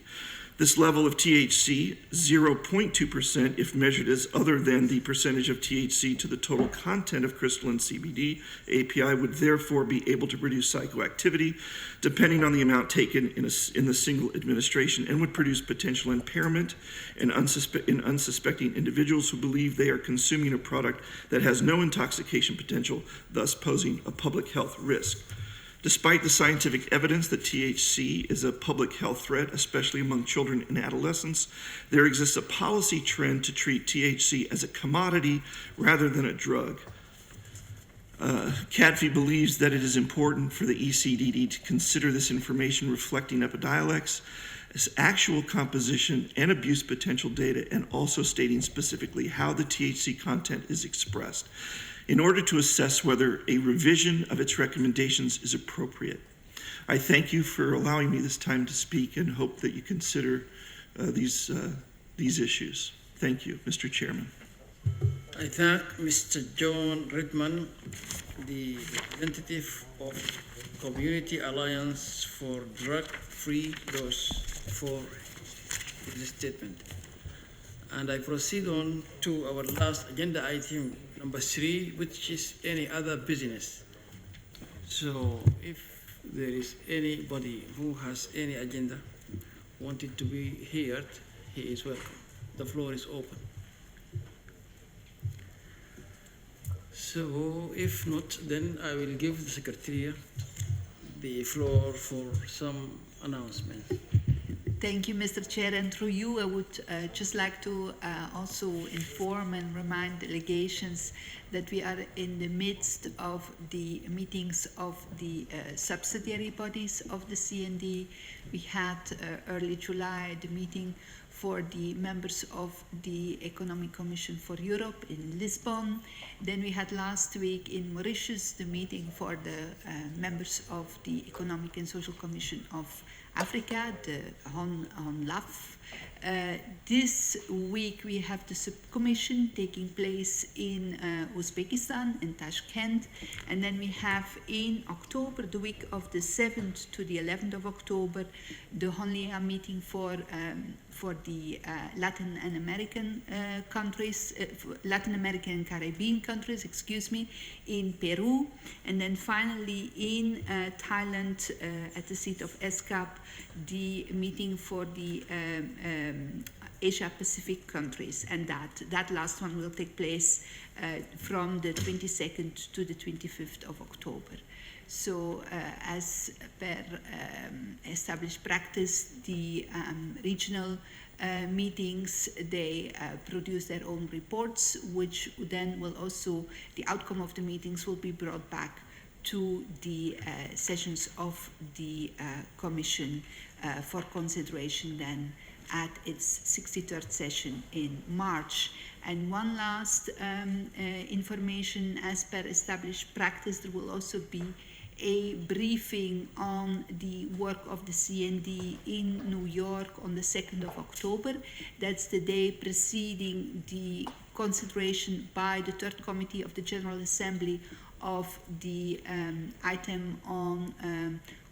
Speaker 14: This level of THC, 0.2% if measured as other than the percentage of THC to the total content of crystalline CBD API, would therefore be able to produce psychoactivity depending on the amount taken in the single administration, and would produce potential impairment in unsuspecting individuals who believe they are consuming a product that has no intoxication potential, thus posing a public health risk. Despite the scientific evidence that THC is a public health threat, especially among children and adolescents, there exists a policy trend to treat THC as a commodity rather than a drug. CADFI believes that it is important for the ECDD to consider this information reflecting Epidiolex as actual composition and abuse potential data, and also stating specifically how the THC content is expressed, in order to assess whether a revision of its recommendations is appropriate. I thank you for allowing me this time to speak, and hope that you consider these issues. Thank you, Mr. Chairman.
Speaker 1: I thank Mr. John Redman, the representative of Community Alliance for Drug-Free Dose, for his statement. And I proceed on to our last agenda item, number 3, which is any other business. So if there is anybody who has any agenda wanted to be heard, he is welcome. The floor is open. So if not, then I will give the Secretariat the floor for some announcements.
Speaker 15: Thank you, Mr. Chair, and through you, I would just like to also inform and remind delegations that we are in the midst of the meetings of the subsidiary bodies of the CND. We had early July the meeting for the members of the Economic Commission for Europe in Lisbon. Then we had last week in Mauritius the meeting for the members of the Economic and Social Commission of Africa, the HONLAF. This week we have the subcommission taking place in Uzbekistan, in Tashkent, and then we have in October, the week of the 7th to the 11th of October, the HONLIA meeting for the Latin and American countries, Latin American and Caribbean countries, excuse me, in Peru, and then finally in Thailand at the seat of ESCAP, the meeting for the Asia Pacific countries, and that last one will take place from the 22nd to the 25th of October. So as per established practice, the regional meetings, they produce their own reports, which then will also, the outcome of the meetings will be brought back to the sessions of the Commission for consideration then at its 63rd session in March. And one last information, as per established practice, there will also be a briefing on the work of the CND in New York on the 2nd of October. That's the day preceding the consideration by the Third Committee of the General Assembly of the item on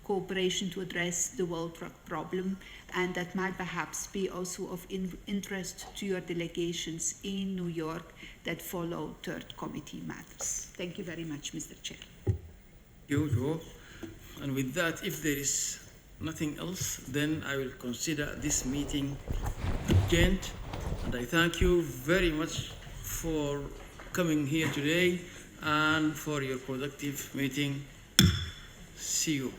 Speaker 15: cooperation to address the world drug problem, and that might perhaps be also of interest to your delegations in New York that follow Third Committee matters. Thank you very much, Mr. Chair.
Speaker 1: You. And with that, if there is nothing else, then I will consider this meeting adjourned. And I thank you very much for coming here today and for your productive meeting. See you.